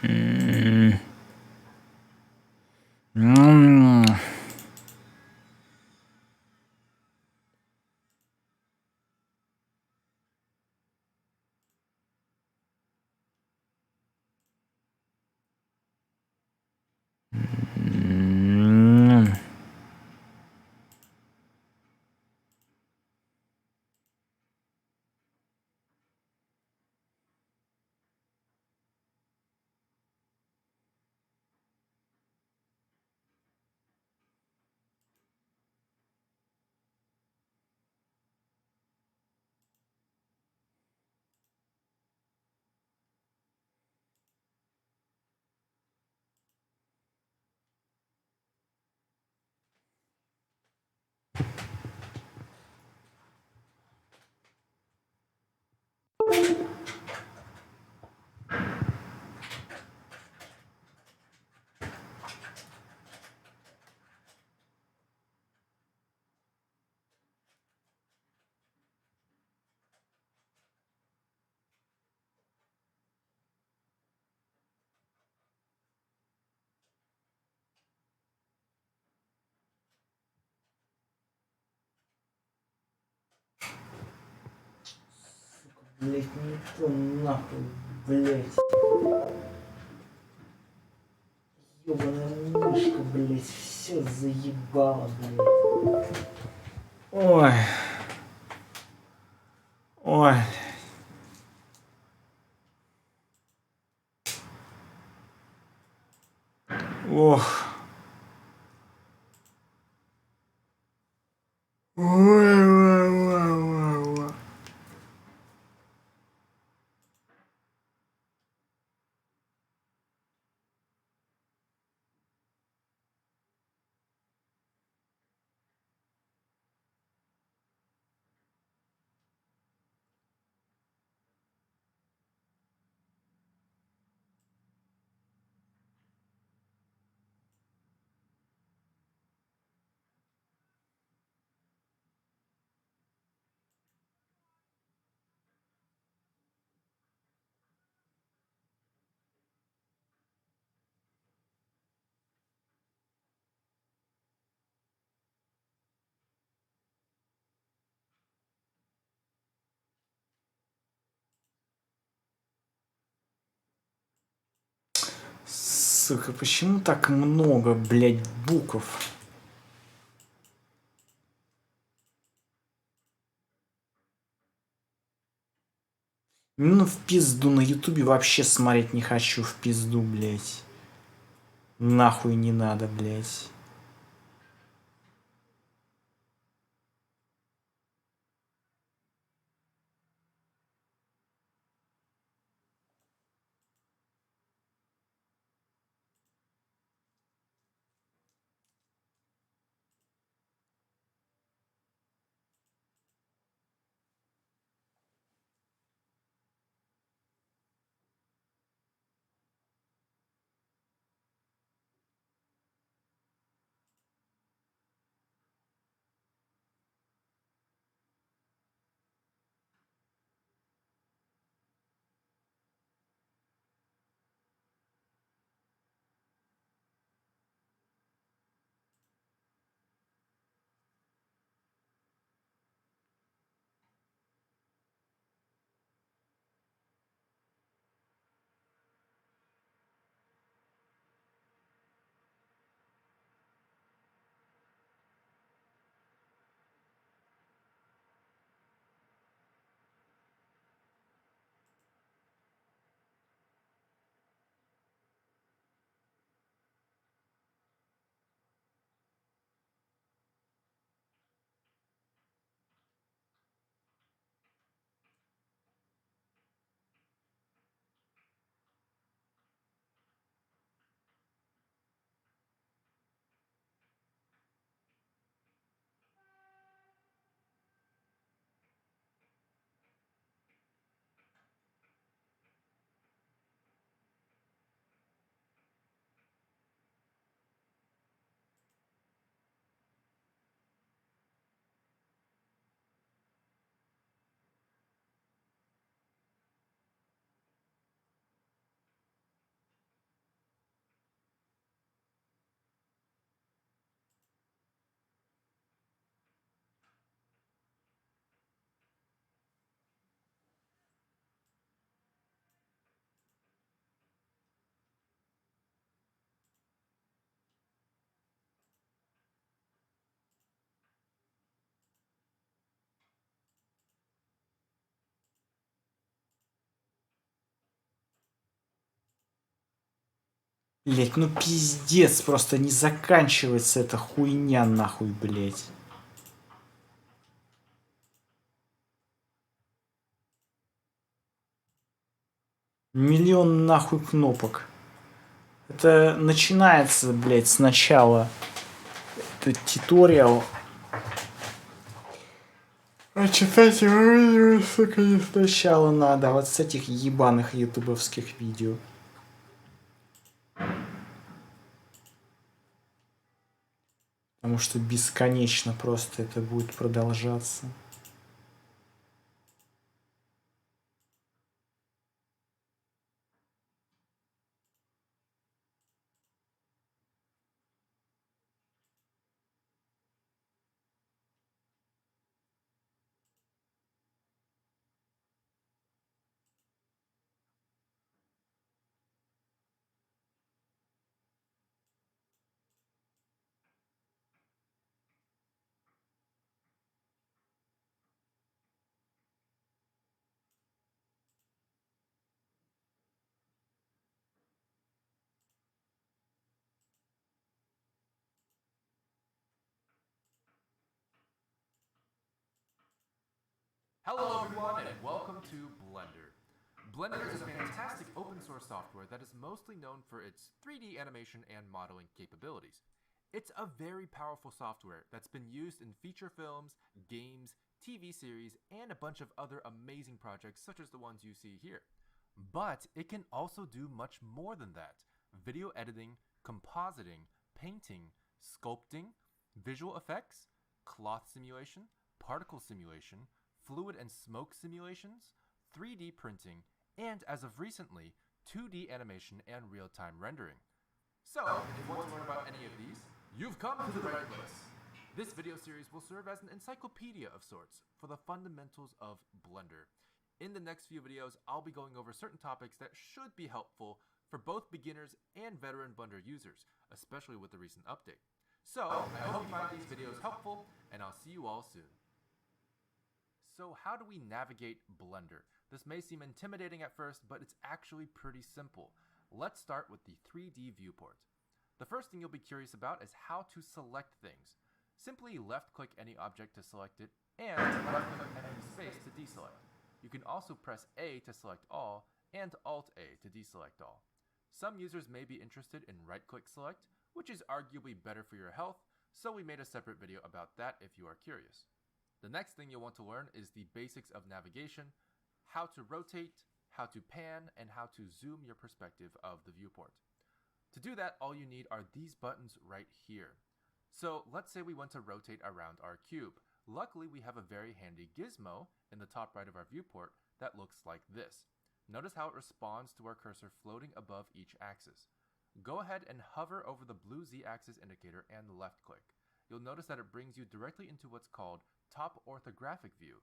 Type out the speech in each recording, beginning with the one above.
М. М. М. Блять, не то нахуй, блять. Ёбаная мышка, блять, все заебало, блять. Ой. Ой. Ох. Ой, ой, ой, ой, ой. Сука, почему так много, блядь, букв? Ну в пизду, на ютубе вообще смотреть не хочу, в пизду, блядь. Нахуй не надо, блядь. Блять, ну пиздец, просто не заканчивается эта хуйня нахуй, блять. Миллион нахуй кнопок. Это начинается, блять, сначала. Это туториал. А читать его, сука, не сначала надо. Вот с этих ебаных ютубовских видео. Потому что бесконечно просто это будет продолжаться. Hello everyone and welcome to Blender. Blender is a fantastic open source software that is mostly known for its 3D animation and modeling capabilities. It's a very powerful software that's been used in feature films, games, TV series, and a bunch of other amazing projects such as the ones you see here. But it can also do much more than that. Video editing, compositing, painting, sculpting, visual effects, cloth simulation, particle simulation, fluid and smoke simulations, 3D printing, and as of recently, 2D animation and real-time rendering. So, if you want to learn about any of these, you've come to the right place. This video series will serve as an encyclopedia of sorts for the fundamentals of Blender. In the next few videos, I'll be going over certain topics that should be helpful for both beginners and veteran Blender users, especially with the recent update. So, I hope you find these videos helpful, and I'll see you all soon. So how do we navigate Blender? This may seem intimidating at first, but it's actually pretty simple. Let's start with the 3D viewport. The first thing you'll be curious about is how to select things. Simply left-click any object to select it, and left-click any space to deselect. You can also press A to select all, and Alt-A to deselect all. Some users may be interested in right-click select, which is arguably better for your health, so we made a separate video about that if you are curious. The next thing you'll want to learn is the basics of navigation, how to rotate, how to pan, and how to zoom your perspective of the viewport. To do that, all you need are these buttons right here. So let's say we want to rotate around our cube. Luckily, we have a very handy gizmo in the top right of our viewport that looks like this. Notice how it responds to our cursor floating above each axis. Go ahead and hover over the blue Z-axis indicator and left click. You'll notice that it brings you directly into what's called top orthographic view.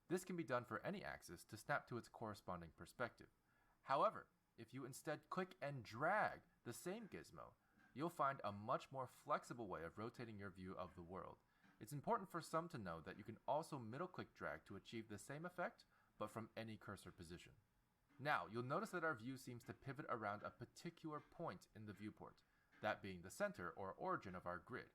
This can be done for any axis to snap to its corresponding perspective. However, if you instead click and drag the same gizmo, you'll find a much more flexible way of rotating your view of the world. It's important for some to know that you can also middle click drag to achieve the same effect, but from any cursor position. Now, you'll notice that our view seems to pivot around a particular point in the viewport, that being the center or origin of our grid.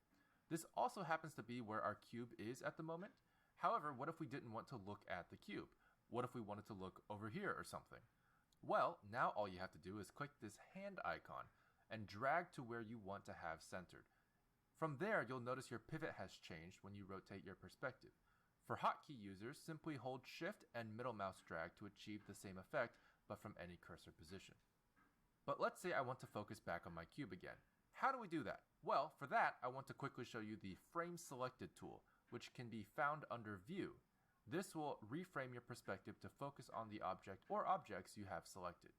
This also happens to be where our cube is at the moment. However, what if we didn't want to look at the cube? What if we wanted to look over here or something? Well, now all you have to do is click this hand icon and drag to where you want to have centered. From there, you'll notice your pivot has changed when you rotate your perspective. For hotkey users, simply hold Shift and middle mouse drag to achieve the same effect, but from any cursor position. But let's say I want to focus back on my cube again. How do we do that? Well, for that, I want to quickly show you the Frame Selected tool, which can be found under View. This will reframe your perspective to focus on the object or objects you have selected.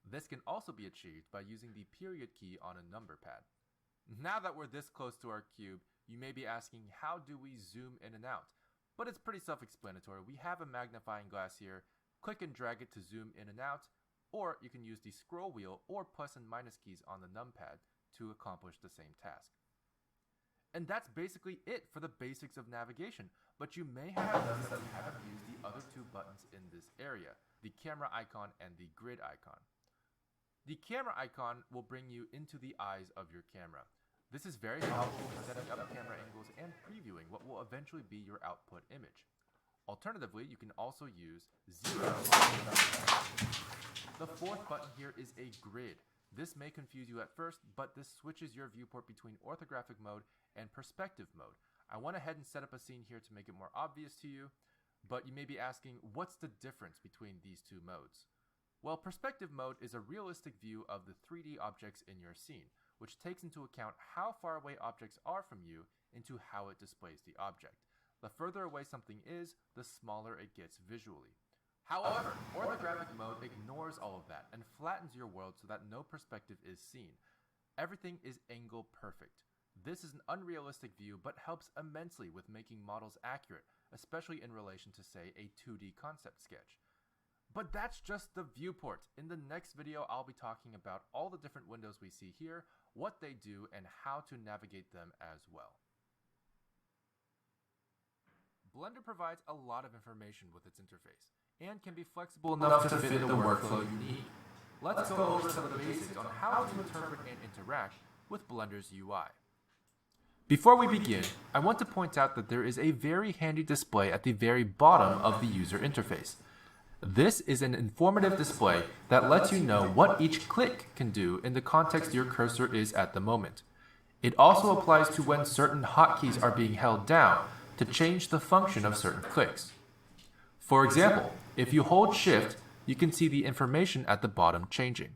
This can also be achieved by using the period key on a number pad. Now that we're this close to our cube, you may be asking, how do we zoom in and out? But it's pretty self-explanatory. We have a magnifying glass here. Click and drag it to zoom in and out, or you can use the scroll wheel or plus and minus keys on the numpad to accomplish the same task. And that's basically it for the basics of navigation, but you may have noticed that we haven't used the other two buttons in this area, the camera icon and the grid icon. The camera icon will bring you into the eyes of your camera. This is very helpful for setting up camera angles and previewing what will eventually be your output image. Alternatively, you can also use 0. The fourth button here is a grid. This may confuse you at first, but this switches your viewport between orthographic mode and perspective mode. I went ahead and set up a scene here to make it more obvious to you, but you may be asking, what's the difference between these two modes? Well, perspective mode is a realistic view of the 3D objects in your scene, which takes into account how far away objects are from you into how it displays the object. The further away something is, the smaller it gets visually. However, orthographic mode ignores all of that and flattens your world so that no perspective is seen. Everything is angle perfect. This is an unrealistic view but helps immensely with making models accurate, especially in relation to, say, a 2D concept sketch. But that's just the viewport. In the next video, I'll be talking about all the different windows we see here, what they do, and how to navigate them as well. Blender provides a lot of information with its interface, and can be flexible enough to fit the workflow you need. Let's go over some of the basics on how to interpret and interact with Blender's UI. Before we begin, I want to point out that there is a very handy display at the very bottom of the user interface. This is an informative display that lets you know what each click can do in the context your cursor is at the moment. It also applies to when certain hotkeys are being held down to change the function of certain clicks. For example, if you hold Shift, you can see the information at the bottom changing.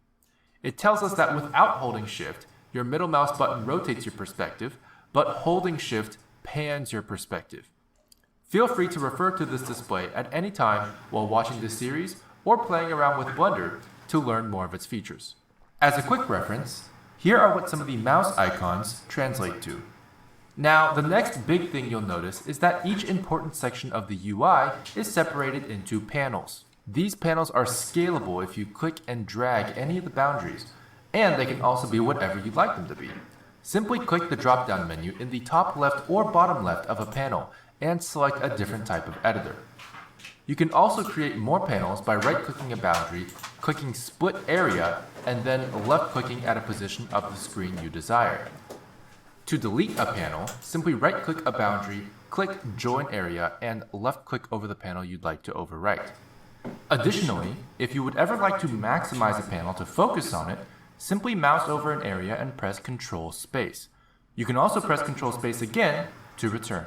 It tells us that without holding Shift, your middle mouse button rotates your perspective, but holding Shift pans your perspective. Feel free to refer to this display at any time while watching this series or playing around with Blender to learn more of its features. As a quick reference, here are what some of the mouse icons translate to. Now, the next big thing you'll notice is that each important section of the UI is separated into panels. These panels are scalable if you click and drag any of the boundaries, and they can also be whatever you'd like them to be. Simply click the drop-down menu in the top left or bottom left of a panel and select a different type of editor. You can also create more panels by right-clicking a boundary, clicking Split Area, and then left-clicking at a position of the screen you desire. To delete a panel, simply right-click a boundary, click Join Area, and left-click over the panel you'd like to overwrite. Additionally, if you would ever like to maximize a panel to focus on it, simply mouse over an area and press Ctrl Space. You can also press Ctrl Space again to return.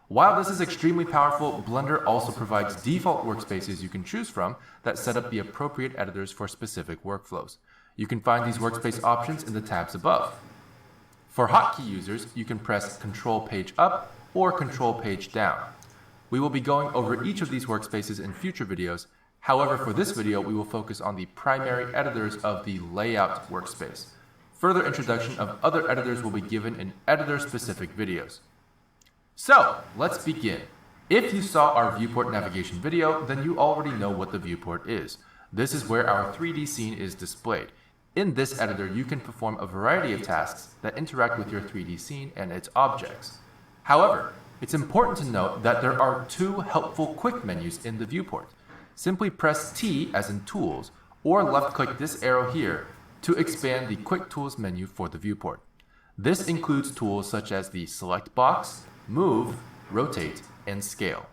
While this is extremely powerful, Blender also provides default workspaces you can choose from that set up the appropriate editors for specific workflows. You can find these workspace options in the tabs above. For hotkey users, you can press Control Page Up or Control Page Down. We will be going over each of these workspaces in future videos. However, for this video, we will focus on the primary editors of the Layout workspace. Further introduction of other editors will be given in editor-specific videos. So, let's begin. If you saw our viewport navigation video, then you already know what the viewport is. This is where our 3D scene is displayed. In this editor, you can perform a variety of tasks that interact with your 3D scene and its objects. However, it's important to note that there are two helpful quick menus in the viewport. Simply press T as in Tools, or left-click this arrow here to expand the Quick Tools menu for the viewport. This includes tools such as the Select box, Move, Rotate, and Scale.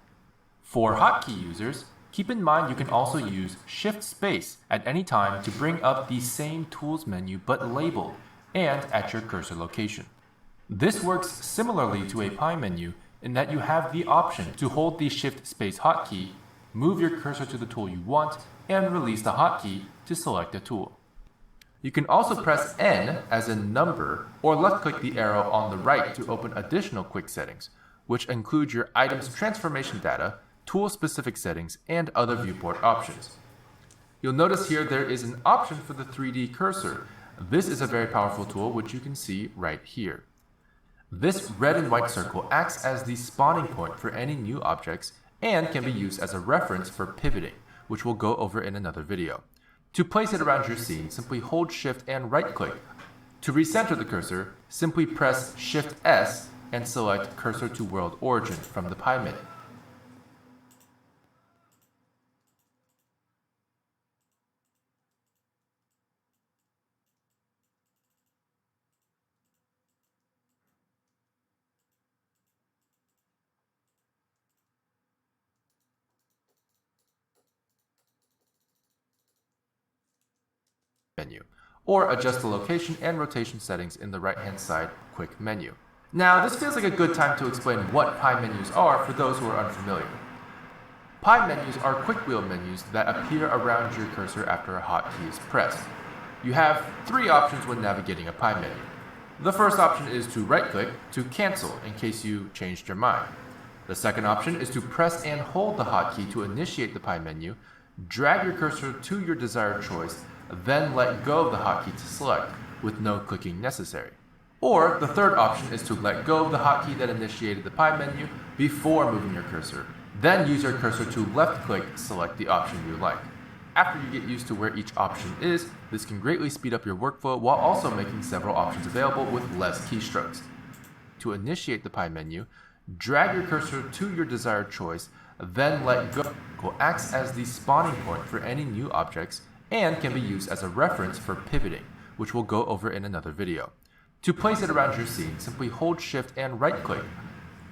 For hotkey users, keep in mind you can also use Shift Space at any time to bring up the same tools menu but labeled and at your cursor location. This works similarly to a pie menu in that you have the option to hold the Shift Space hotkey, move your cursor to the tool you want, and release the hotkey to select a tool. You can also press N as in number or left-click the arrow on the right to open additional quick settings, which include your item's transformation data, tool-specific settings, and other viewport options. You'll notice here there is an option for the 3D cursor. This is a very powerful tool which you can see right here. This red and white circle acts as the spawning point for any new objects and can be used as a reference for pivoting, which we'll go over in another video. To place it around your scene, simply hold Shift and right-click. To recenter the cursor, simply press Shift S and select Cursor to World Origin from the pie menu. menu, or adjust the location and rotation settings in the right-hand side quick menu. Now, this feels like a good time to explain what pie menus are for those who are unfamiliar. Pie menus are quick wheel menus that appear around your cursor after a hotkey is pressed. You have three options when navigating a pie menu. The first option is to right-click to cancel in case you changed your mind. The second option is to press and hold the hotkey to initiate the pie menu, drag your cursor to your desired choice, then let go of the hotkey to select, with no clicking necessary. Or the third option is to let go of the hotkey that initiated the pie menu before moving your cursor, then use your cursor to left-click select the option you like. After you get used to where each option is, this can greatly speed up your workflow while also making several options available with less keystrokes. To initiate the pie menu, drag your cursor to your desired choice, then let go. Acts as the spawning point for any new objects and can be used as a reference for pivoting, which we'll go over in another video. To place it around your scene, simply hold Shift and right-click.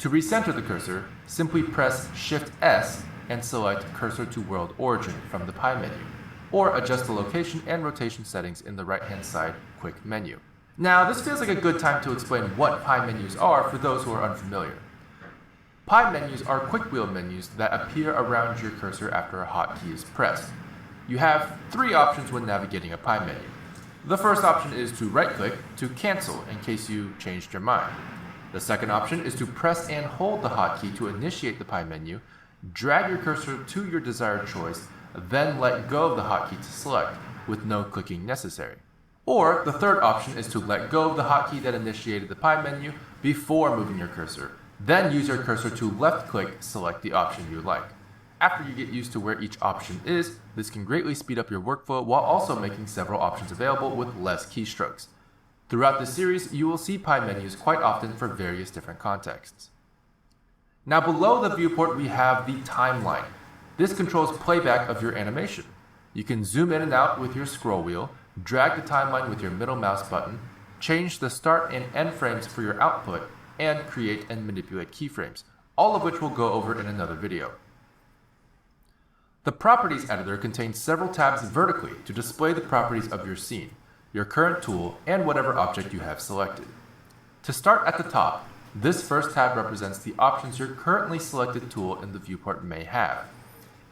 To recenter the cursor, simply press Shift S and select Cursor to World Origin from the pie menu, or adjust the location and rotation settings in the right-hand side quick menu. Now, this feels like a good time to explain what pie menus are for those who are unfamiliar. Pie menus are quick wheel menus that appear around your cursor after a hotkey is pressed. You have three options when navigating a pie menu. The first option is to right-click to cancel in case you changed your mind. The second option is to press and hold the hotkey to initiate the pie menu, drag your cursor to your desired choice, then let go of the hotkey to select, with no clicking necessary. Or the third option is to let go of the hotkey that initiated the pie menu before moving your cursor, then use your cursor to left-click select the option you like. After you get used to where each option is, this can greatly speed up your workflow while also making several options available with less keystrokes. Throughout this series, you will see pie menus quite often for various different contexts. Now below the viewport we have the timeline. This controls playback of your animation. You can zoom in and out with your scroll wheel, drag the timeline with your middle mouse button, change the start and end frames for your output, and create and manipulate keyframes, all of which we'll go over in another video. The Properties Editor contains several tabs vertically to display the properties of your scene, your current tool, and whatever object you have selected. To start at the top, this first tab represents the options your currently selected tool in the viewport may have.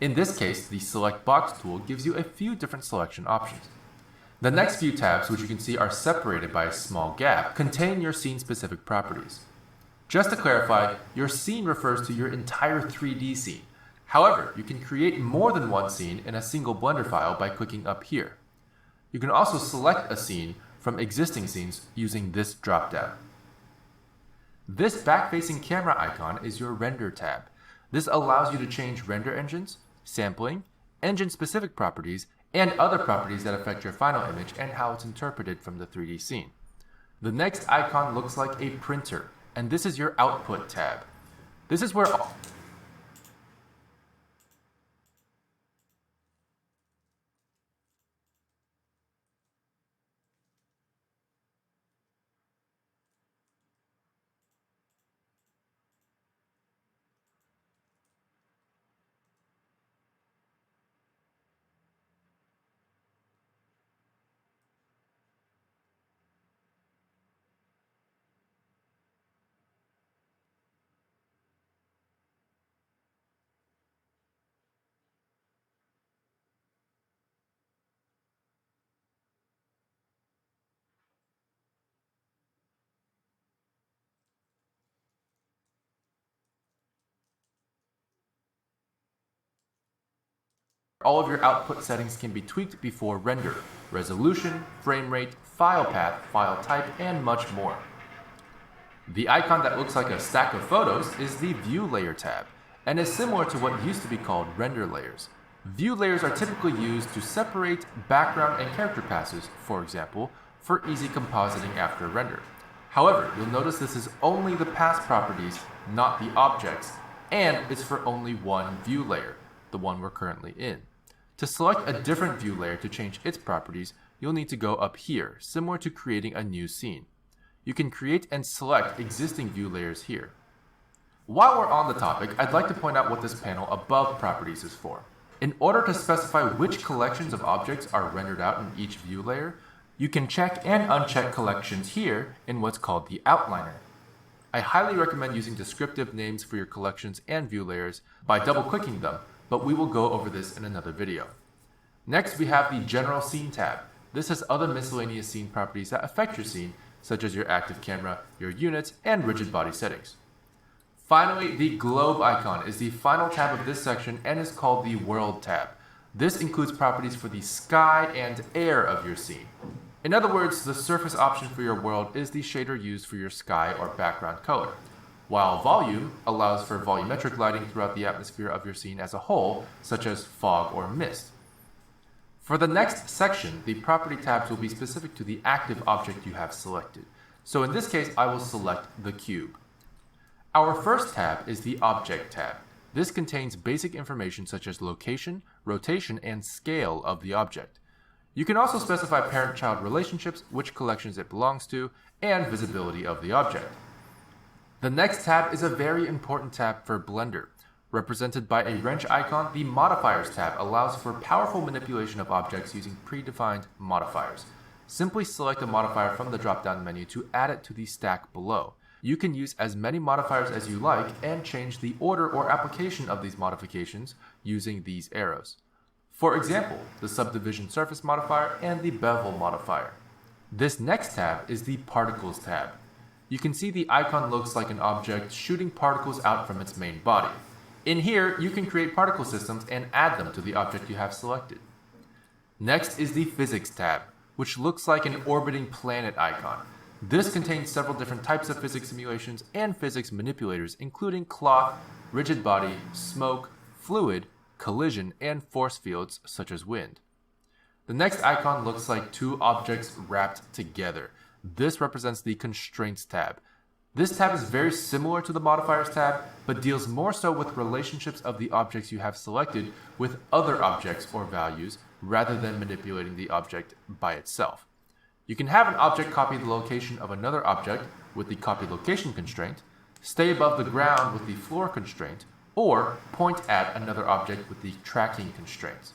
In this case, the Select Box tool gives you a few different selection options. The next few tabs, which you can see are separated by a small gap, contain your scene-specific properties. Just to clarify, your scene refers to your entire 3D scene. However, you can create more than one scene in a single Blender file by clicking up here. You can also select a scene from existing scenes using this drop-down. This back-facing camera icon is your Render tab. This allows you to change render engines, sampling, engine-specific properties, and other properties that affect your final image and how it's interpreted from the 3D scene. The next icon looks like a printer, and this is your Output tab. This is where all of your output settings can be tweaked before render: resolution, frame rate, file path, file type, and much more. The icon that looks like a stack of photos is the View Layer tab, and is similar to what used to be called render layers. View layers are typically used to separate background and character passes, for example, for easy compositing after render. However, you'll notice this is only the pass properties, not the objects, and it's for only one view layer, the one we're currently in. To select a different view layer to change its properties, you'll need to go up here, similar to creating a new scene. You can create and select existing view layers here. While we're on the topic, I'd like to point out what this panel above properties is for. In order to specify which collections of objects are rendered out in each view layer, you can check and uncheck collections here in what's called the outliner. I highly recommend using descriptive names for your collections and view layers by double-clicking them, but we will go over this in another video. Next, we have the General Scene tab. This has other miscellaneous scene properties that affect your scene, such as your active camera, your units, and rigid body settings. Finally, the globe icon is the final tab of this section and is called the World tab. This includes properties for the sky and air of your scene. In other words, the surface option for your world is the shader used for your sky or background color, while volume allows for volumetric lighting throughout the atmosphere of your scene as a whole, such as fog or mist. For the next section, the property tabs will be specific to the active object you have selected. So in this case, I will select the cube. Our first tab is the Object tab. This contains basic information such as location, rotation, and scale of the object. You can also specify parent-child relationships, which collections it belongs to, and visibility of the object. The next tab is a very important tab for Blender. Represented by a wrench icon, the Modifiers tab allows for powerful manipulation of objects using predefined modifiers. Simply select a modifier from the drop-down menu to add it to the stack below. You can use as many modifiers as you like and change the order or application of these modifications using these arrows. For example, the Subdivision Surface modifier and the Bevel modifier. This next tab is the Particles tab. You can see the icon looks like an object shooting particles out from its main body. In here, you can create particle systems and add them to the object you have selected. Next is the Physics tab, which looks like an orbiting planet icon. This contains several different types of physics simulations and physics manipulators, including cloth, rigid body, smoke, fluid, collision, and force fields such as wind. The next icon looks like two objects wrapped together. This represents the Constraints tab. This tab is very similar to the Modifiers tab, but deals more so with relationships of the objects you have selected with other objects or values, rather than manipulating the object by itself. You can have an object copy the location of another object with the Copy Location constraint, stay above the ground with the Floor constraint, or point at another object with the Tracking constraints.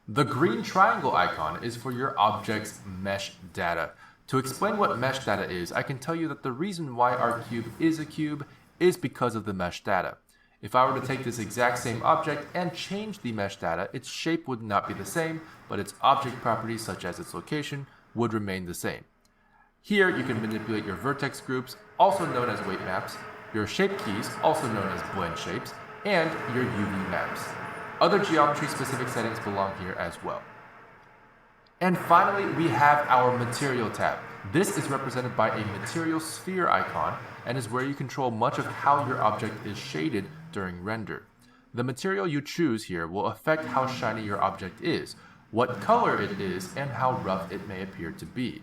The green triangle icon is for your object's mesh data. To explain what mesh data is, I can tell you that the reason why our cube is a cube is because of the mesh data. If I were to take this exact same object and change the mesh data, its shape would not be the same, but its object properties such as its location would remain the same. Here you can manipulate your vertex groups, also known as weight maps, your shape keys, also known as blend shapes, and your UV maps. Other geometry-specific settings belong here as well. And finally, we have our Material tab. This is represented by a material sphere icon and is where you control much of how your object is shaded during render. The material you choose here will affect how shiny your object is, what color it is, and how rough it may appear to be.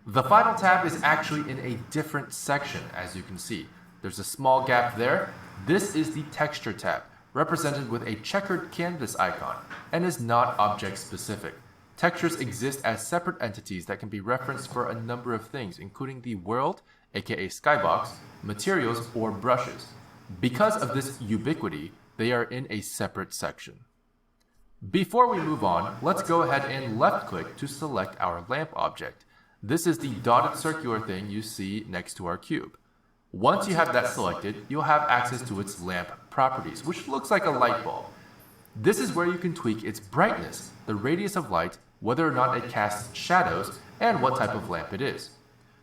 The final tab is actually in a different section, as you can see. There's a small gap there. This is the Texture tab, represented with a checkered canvas icon, and is not object specific. Textures exist as separate entities that can be referenced for a number of things, including the world, aka skybox, materials, or brushes. Because of this ubiquity, they are in a separate section. Before we move on, let's go ahead and left-click to select our lamp object. This is the dotted circular thing you see next to our cube. Once you have that selected, you'll have access to its lamp properties, which looks like a light bulb. This is where you can tweak its brightness, the radius of light, whether or not it casts shadows, and what type of lamp it is.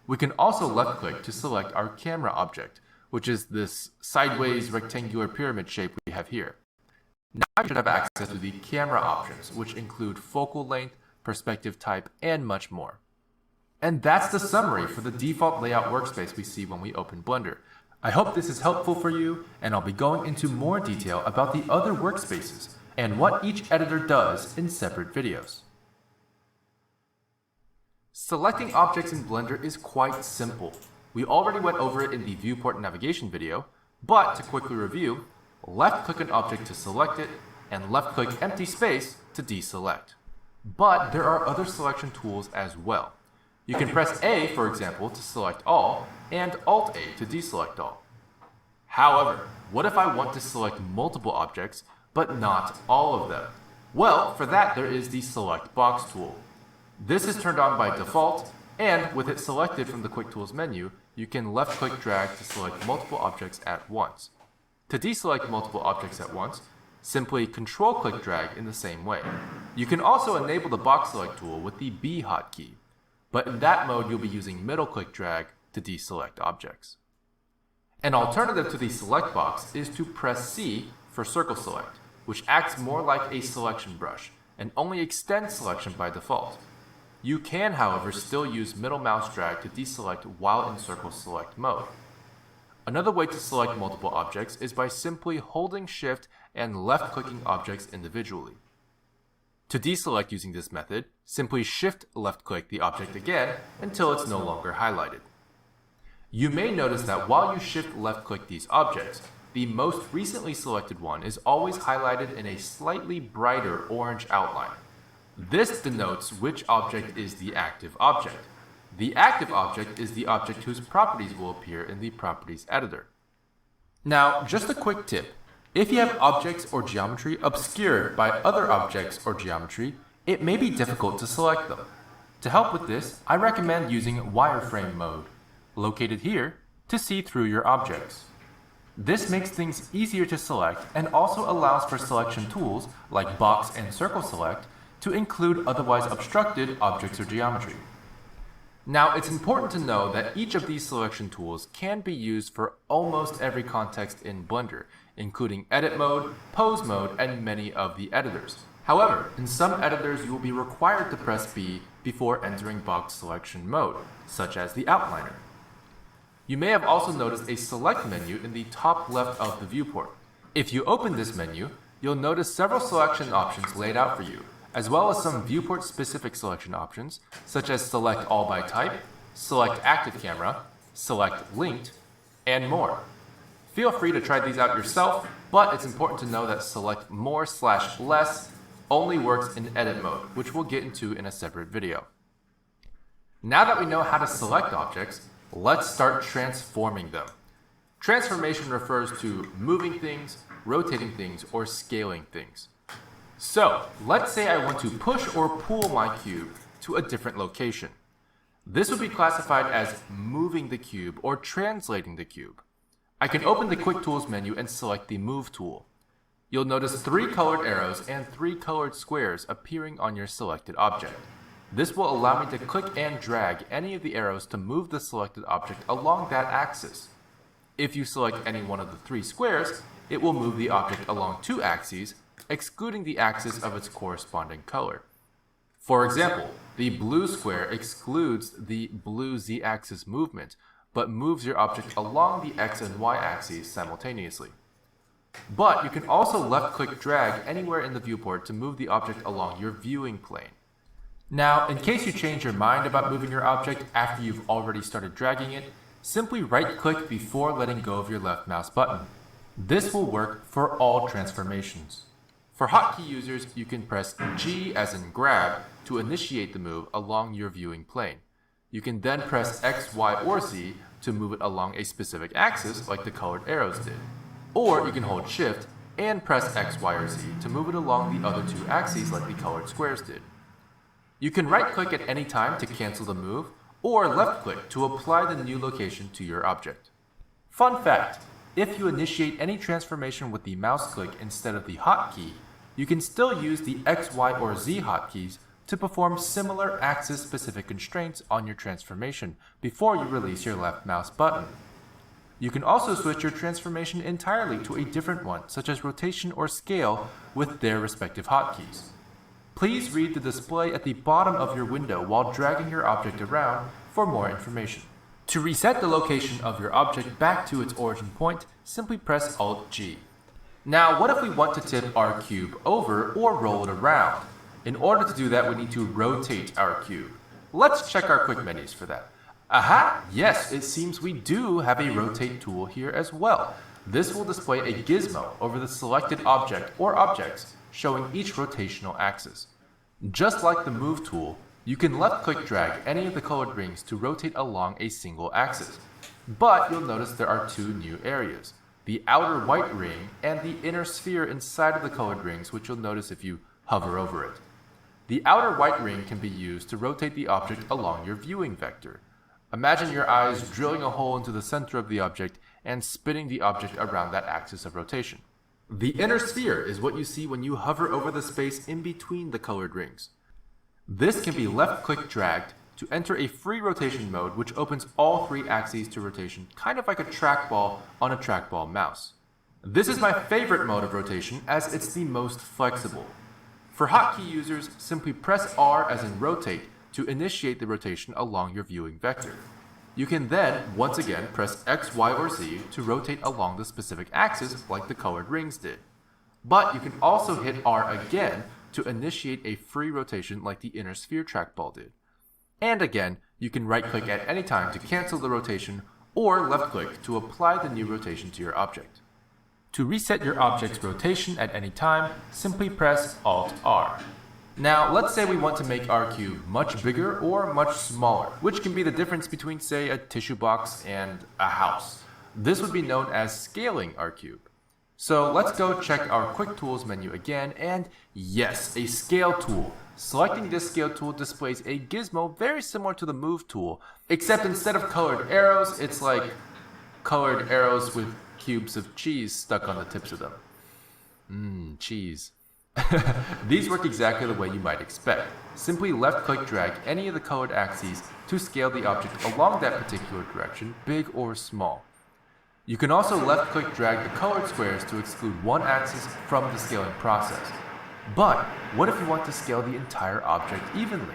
We can also left-click to select our camera object, which is this sideways rectangular pyramid shape we have here. Now you should have access to the camera options, which include focal length, perspective type, and much more. And that's the summary for the default layout workspace we see when we open Blender. I hope this is helpful for you, and I'll be going into more detail about the other workspaces and what each editor does in separate videos. Selecting objects in Blender is quite simple. We already went over it in the viewport navigation video, but to quickly review, left-click an object to select it, and left-click empty space to deselect. But there are other selection tools as well. You can press A, for example, to select all, and Alt-A to deselect all. However, what if I want to select multiple objects, but not all of them. Well, for that there is the Select Box tool. This is turned on by default, and with it selected from the Quick Tools menu, you can left-click drag to select multiple objects at once. To deselect multiple objects at once, simply Control-click drag in the same way. You can also enable the Box Select tool with the B hotkey, but in that mode you'll be using middle-click drag to deselect objects. An alternative to the Select Box is to press C for Circle Select, which acts more like a selection brush and only extends selection by default. You can, however, still use middle mouse drag to deselect while in Circle Select mode. Another way to select multiple objects is by simply holding Shift and left-clicking objects individually. To deselect using this method, simply Shift left-click the object again until it's no longer highlighted. You may notice that while you Shift left-click these objects, the most recently selected one is always highlighted in a slightly brighter orange outline. This denotes which object is the active object. The active object is the object whose properties will appear in the Properties editor. Now, just a quick tip. If you have objects or geometry obscured by other objects or geometry, it may be difficult to select them. To help with this, I recommend using wireframe mode, located here, to see through your objects. This makes things easier to select and also allows for selection tools like Box and Circle Select to include otherwise obstructed objects or geometry. Now, it's important to know that each of these selection tools can be used for almost every context in Blender, including Edit Mode, Pose Mode, and many of the editors. However, in some editors you will be required to press B before entering box selection mode, such as the Outliner. You may have also noticed a Select menu in the top left of the viewport. If you open this menu, you'll notice several selection options laid out for you, as well as some viewport-specific selection options, such as Select All by Type, Select Active Camera, Select Linked, and more. Feel free to try these out yourself, but it's important to know that Select More/Less only works in Edit mode, which we'll get into in a separate video. Now that we know how to select objects, let's start transforming them. Transformation refers to moving things, rotating things, or scaling things. So, let's say I want to push or pull my cube to a different location. This would be classified as moving the cube or translating the cube. I can open the Quick Tools menu and select the Move tool. You'll notice 3 colored arrows and 3 colored squares appearing on your selected object. This will allow me to click and drag any of the arrows to move the selected object along that axis. If you select any one of the 3 squares, it will move the object along 2 axes, excluding the axis of its corresponding color. For example, the blue square excludes the blue z-axis movement, but moves your object along the x and y axes simultaneously. But you can also left-click drag anywhere in the viewport to move the object along your viewing plane. Now, in case you change your mind about moving your object after you've already started dragging it, simply right-click before letting go of your left mouse button. This will work for all transformations. For hotkey users, you can press G as in grab to initiate the move along your viewing plane. You can then press X, Y, or Z to move it along a specific axis like the colored arrows did. Or you can hold Shift and press X, Y, or Z to move it along the other 2 axes like the colored squares did. You can right-click at any time to cancel the move, or left-click to apply the new location to your object. Fun fact, if you initiate any transformation with the mouse click instead of the hotkey, you can still use the X, Y, or Z hotkeys to perform similar axis-specific constraints on your transformation before you release your left mouse button. You can also switch your transformation entirely to a different one, such as rotation or scale, with their respective hotkeys. Please read the display at the bottom of your window while dragging your object around for more information. To reset the location of your object back to its origin point, simply press Alt-G. Now, what if we want to tip our cube over or roll it around? In order to do that, we need to rotate our cube. Let's check our quick menus for that. Aha! Yes, it seems we do have a rotate tool here as well. This will display a gizmo over the selected object or objects, showing each rotational axis. Just like the Move tool, you can left-click drag any of the colored rings to rotate along a single axis. But you'll notice there are 2 new areas. the outer white ring, and the inner sphere inside of the colored rings, which you'll notice if you hover over it. The outer white ring can be used to rotate the object along your viewing vector. Imagine your eyes drilling a hole into the center of the object and spinning the object around that axis of rotation. The inner sphere is what you see when you hover over the space in between the colored rings. This can be left-click dragged to enter a free rotation mode, which opens all three axes to rotation, kind of like a trackball on a trackball mouse. This is my favorite mode of rotation as it's the most flexible. For hotkey users, simply press R as in rotate to initiate the rotation along your viewing vector. You can then, once again, press X, Y, or Z to rotate along the specific axis like the colored rings did. But you can also hit R again to initiate a free rotation like the inner sphere trackball did. And again, you can right-click at any time to cancel the rotation or left-click to apply the new rotation to your object. To reset your object's rotation at any time, simply press Alt-R. Now, let's say we want to make our cube much bigger or much smaller, which can be the difference between, say, a tissue box and a house. This would be known as scaling our cube. So let's go check our Quick Tools menu again, and yes, a scale tool. Selecting this scale tool displays a gizmo very similar to the move tool, except instead of colored arrows, it's like colored arrows with cubes of cheese stuck on the tips of them. Cheese. These work exactly the way you might expect. Simply left-click drag any of the colored axes to scale the object along that particular direction, big or small. You can also left-click drag the colored squares to exclude one axis from the scaling process. But what if you want to scale the entire object evenly?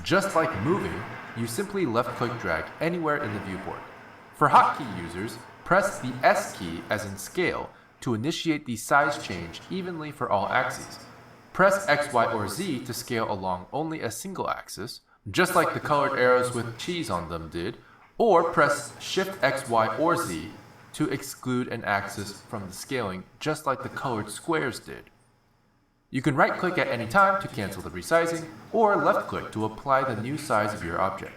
Just like moving, you simply left-click drag anywhere in the viewport. For hotkey users, press the S key as in scale to initiate the size change evenly for all axes. Press X, Y, or Z to scale along only a single axis, just like the colored arrows with cheese on them did, or press Shift X, Y, or Z to exclude an axis from the scaling, just like the colored squares did. You can right-click at any time to cancel the resizing, or left-click to apply the new size of your object.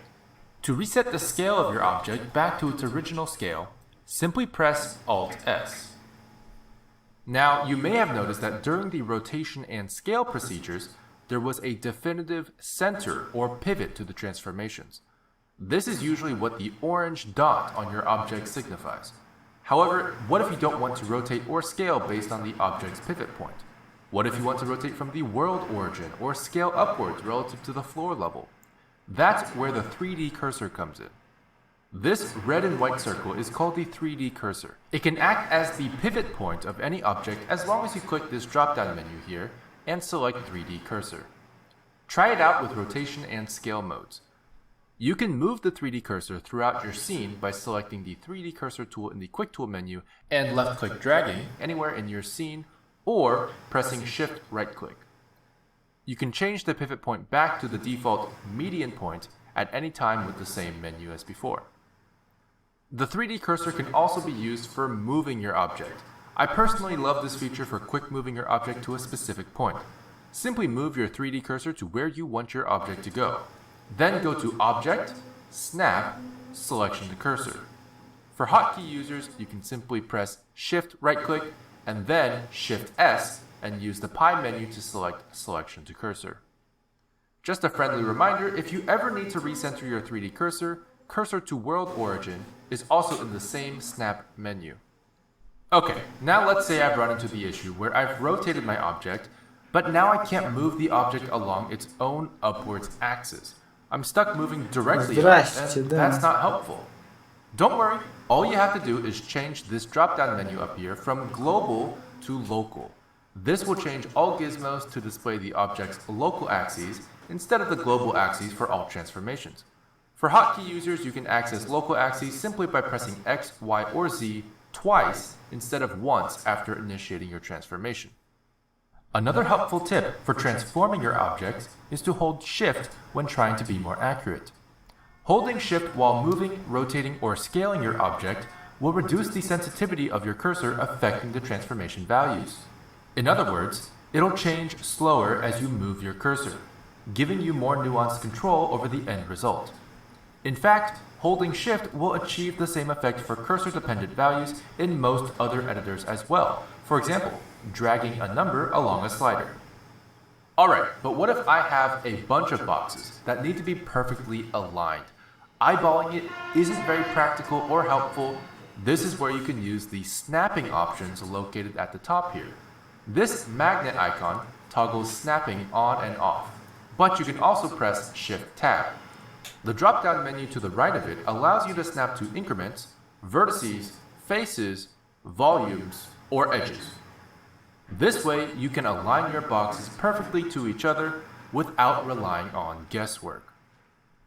To reset the scale of your object back to its original scale, simply press Alt-S. Now, you may have noticed that during the rotation and scale procedures, there was a definitive center or pivot to the transformations. This is usually what the orange dot on your object signifies. However, what if you don't want to rotate or scale based on the object's pivot point? What if you want to rotate from the world origin or scale upwards relative to the floor level? That's where the 3D cursor comes in. This red and white circle is called the 3D cursor. It can act as the pivot point of any object as long as you click this drop-down menu here and select 3D cursor. Try it out with rotation and scale modes. You can move the 3D cursor throughout your scene by selecting the 3D cursor tool in the Quick Tool menu and left-click dragging anywhere in your scene or pressing Shift right-click. You can change the pivot point back to the default median point at any time with the same menu as before. The 3D cursor can also be used for moving your object. I personally love this feature for quick moving your object to a specific point. Simply move your 3D cursor to where you want your object to go. Then go to Object, Snap, Selection to Cursor. For hotkey users, you can simply press Shift right-click and then Shift S and use the pie menu to select Selection to Cursor. Just a friendly reminder, if you ever need to recenter your 3D cursor, Cursor to World Origin is also in the same Snap menu. Okay, now let's say I've run into the issue where I've rotated my object, but now I can't move the object along its own upwards axis. I'm stuck moving directly up, and that's not helpful. Don't worry, all you have to do is change this drop-down menu up here from global to local. This will change all gizmos to display the object's local axes instead of the global axes for all transformations. For hotkey users, you can access local axes simply by pressing X, Y, or Z twice instead of once after initiating your transformation. Another helpful tip for transforming your object is to hold Shift when trying to be more accurate. Holding Shift while moving, rotating, or scaling your object will reduce the sensitivity of your cursor affecting the transformation values. In other words, it'll change slower as you move your cursor, giving you more nuanced control over the end result. In fact, holding Shift will achieve the same effect for cursor-dependent values in most other editors as well. For example, dragging a number along a slider. Alright, but what if I have a bunch of boxes that need to be perfectly aligned? Eyeballing it isn't very practical or helpful. This is where you can use the snapping options located at the top here. This magnet icon toggles snapping on and off, but you can also press Shift-Tab. The drop-down menu to the right of it allows you to snap to increments, vertices, faces, volumes, or edges. This way, you can align your boxes perfectly to each other without relying on guesswork.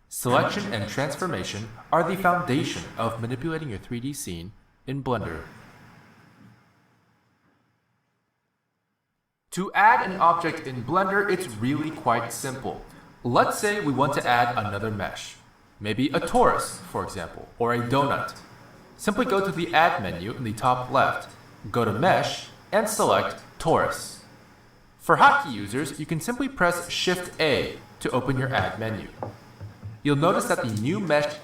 Selection and transformation are the foundation of manipulating your 3D scene in Blender. To add an object in Blender, it's really quite simple. Let's say we want to add another mesh. Maybe a torus, for example, or a donut. Simply go to the Add menu in the top left, go to Mesh, and select Torus. For hotkey users, you can simply press Shift-A to open your Add menu. You'll notice that the new mesh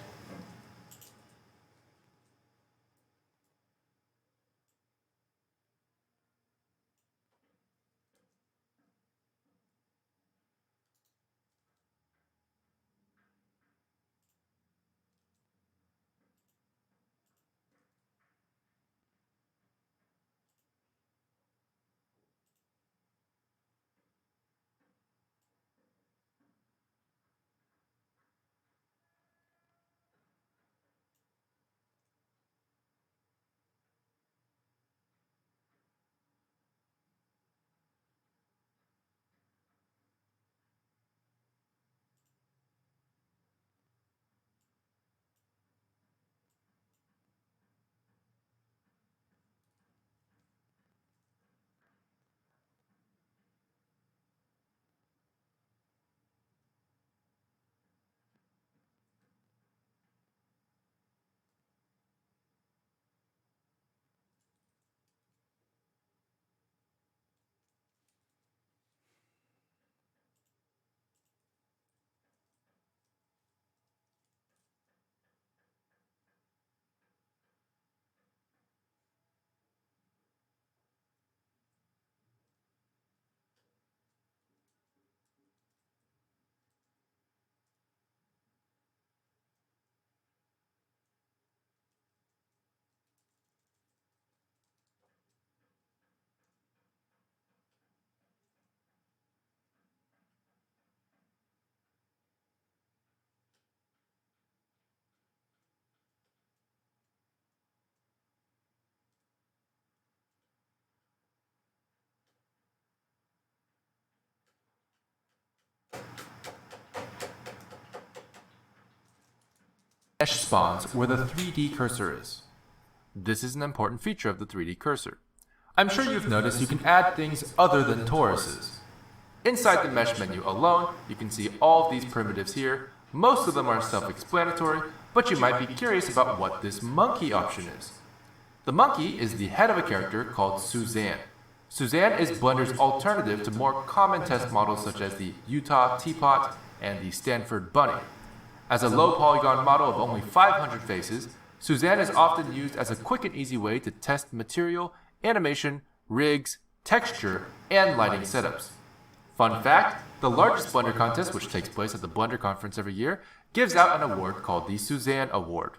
spawns where the 3D cursor is. This is an important feature of the 3D cursor. I'm sure you've noticed you can add things other than toruses. Inside the mesh menu alone, you can see all of these primitives here. Most of them are self-explanatory, but you might be curious about what this monkey option is. The monkey is the head of a character called Suzanne. Suzanne is Blender's alternative to more common test models such as the Utah Teapot and the Stanford Bunny. As a low polygon model of only 500 faces, Suzanne is often used as a quick and easy way to test material, animation, rigs, texture, and lighting setups. Fun fact, the largest Blender contest, which takes place at the Blender conference every year, gives out an award called the Suzanne Award.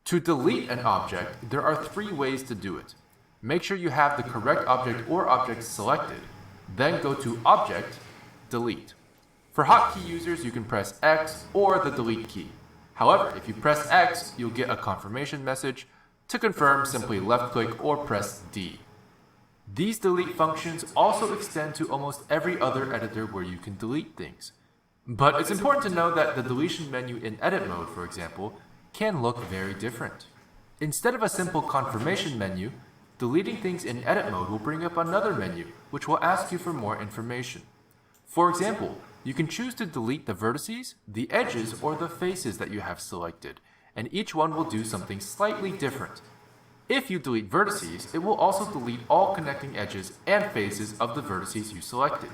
To delete an object, there are 3 ways to do it. Make sure you have the correct object or objects selected, then go to Object, Delete. For hotkey users, you can press X or the delete key. However, if you press X, you'll get a confirmation message. To confirm, simply left-click or press D. These delete functions also extend to almost every other editor where you can delete things. But it's important to know that the deletion menu in edit mode, for example, can look very different. Instead of a simple confirmation menu, deleting things in edit mode will bring up another menu, which will ask you for more information. For example, you can choose to delete the vertices, the edges, or the faces that you have selected, and each one will do something slightly different. If you delete vertices, it will also delete all connecting edges and faces of the vertices you selected.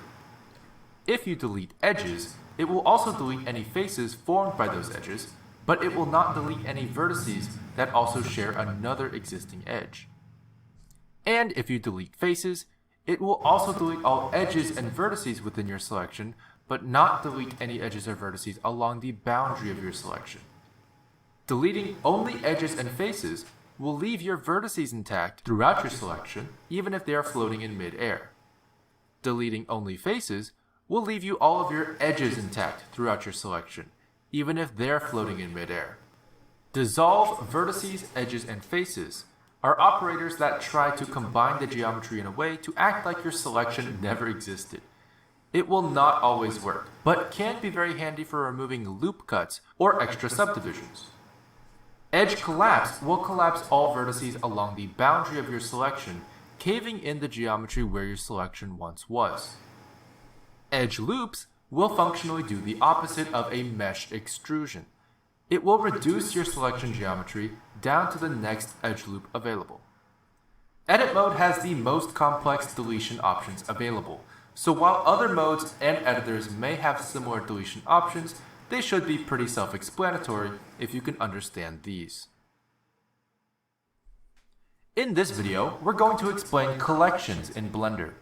If you delete edges, it will also delete any faces formed by those edges, but it will not delete any vertices that also share another existing edge. And if you delete faces, it will also delete all edges and vertices within your selection, but not delete any edges or vertices along the boundary of your selection. Deleting only edges and faces will leave your vertices intact throughout your selection, even if they are floating in mid-air. Deleting only faces will leave you all of your edges intact throughout your selection, even if they're floating in mid-air. Dissolve vertices, edges, and faces are operators that try to combine the geometry in a way to act like your selection never existed. It will not always work, but can be very handy for removing loop cuts or extra subdivisions. Edge collapse will collapse all vertices along the boundary of your selection, caving in the geometry where your selection once was. Edge loops will functionally do the opposite of a mesh extrusion. It will reduce your selection geometry down to the next edge loop available. Edit mode has the most complex deletion options available, so while other modes and editors may have similar deletion options, they should be pretty self-explanatory if you can understand these. In this video, we're going to explain collections in Blender.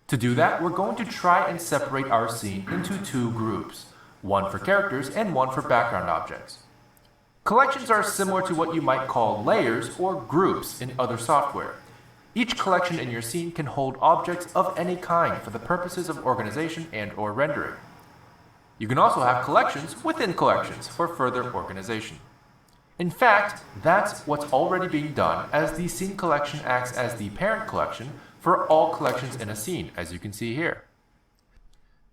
To do that, we're going to try and separate our scene into two groups, one for characters and one for background objects. Collections are similar to what you might call layers or groups in other software. Each collection in your scene can hold objects of any kind for the purposes of organization and/or rendering. You can also have collections within collections for further organization. In fact, that's what's already being done, as the scene collection acts as the parent collection for all collections in a scene, as you can see here.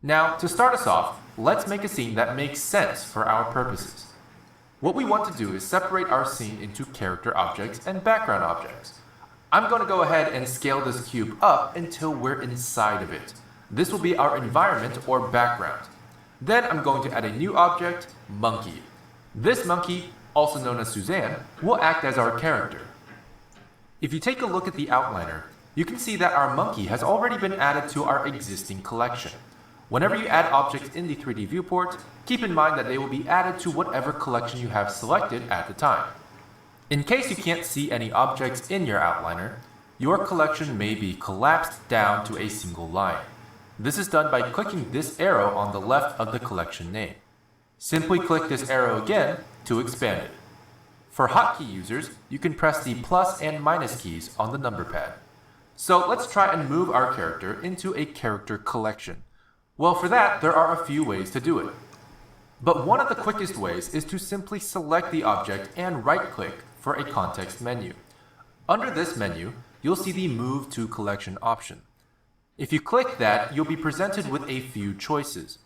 Now, to start us off, let's make a scene that makes sense for our purposes. What we want to do is separate our scene into character objects and background objects. I'm going to go ahead and scale this cube up until we're inside of it. This will be our environment or background. Then I'm going to add a new object, monkey. This monkey, also known as Suzanne, will act as our character. If you take a look at the outliner, you can see that our monkey has already been added to our existing collection. Whenever you add objects in the 3D viewport, keep in mind that they will be added to whatever collection you have selected at the time. In case you can't see any objects in your outliner, your collection may be collapsed down to a single line. This is done by clicking this arrow on the left of the collection name. Simply click this arrow again to expand it. For hotkey users, you can press the plus and minus keys on the number pad. So let's try and move our character into a character collection. Well, for that, there are a few ways to do it. But one of the quickest ways is to simply select the object and right-click for a context menu. Under this menu, you'll see the Move to Collection option. If you click that, you'll be presented with a few choices.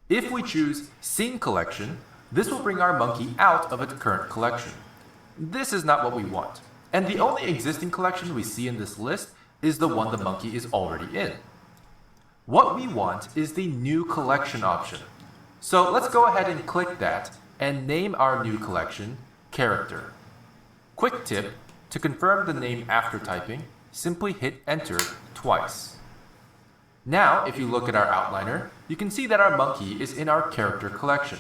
If we choose Scene Collection, this will bring our monkey out of its current collection. This is not what we want, and the only existing collection we see in this list is the one the monkey is already in. What we want is the New Collection option. So let's go ahead and click that and name our new collection Character. Quick tip, to confirm the name after typing, simply hit Enter twice. Now, if you look at our outliner, you can see that our monkey is in our character collection.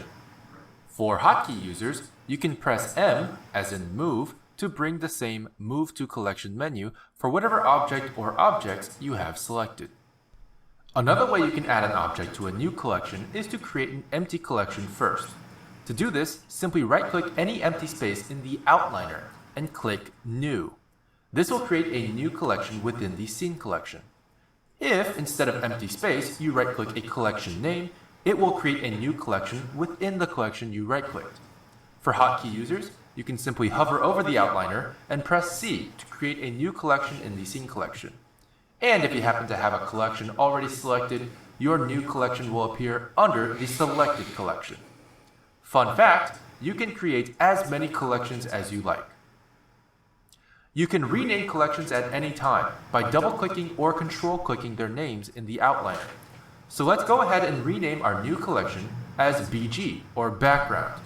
For hotkey users, you can press M, as in Move, to bring the same Move to Collection menu for whatever object or objects you have selected. Another way you can add an object to a new collection is to create an empty collection first. To do this, simply right-click any empty space in the outliner and click New. This will create a new collection within the Scene collection. If, instead of empty space, you right-click a collection name, it will create a new collection within the collection you right-clicked. For hotkey users, you can simply hover over the outliner and press C to create a new collection in the Scene collection. And if you happen to have a collection already selected, your new collection will appear under the selected collection. Fun fact, you can create as many collections as you like. You can rename collections at any time by double-clicking or control-clicking their names in the outliner. So let's go ahead and rename our new collection as BG, or background.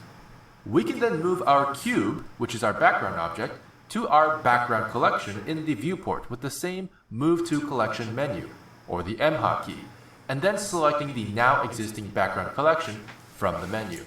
We can then move our cube, which is our background object, to our background collection in the viewport with the same Move to Collection menu, or the M hotkey, and then selecting the now existing background collection from the menu.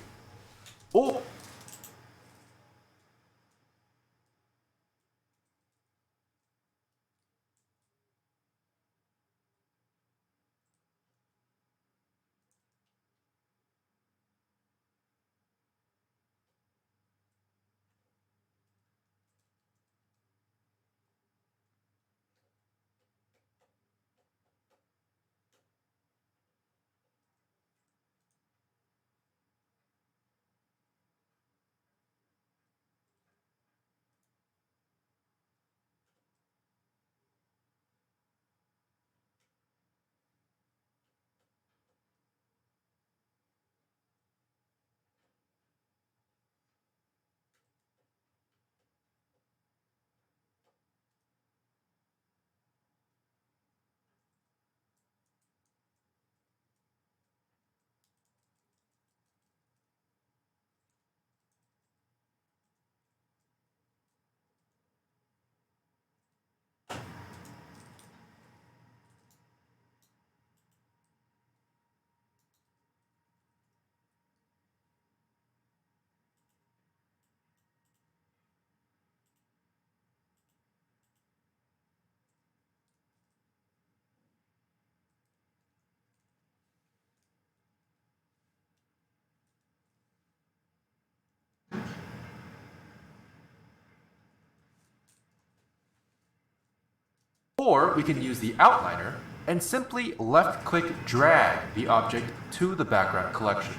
Or we can use the outliner and simply left-click drag the object to the background collection.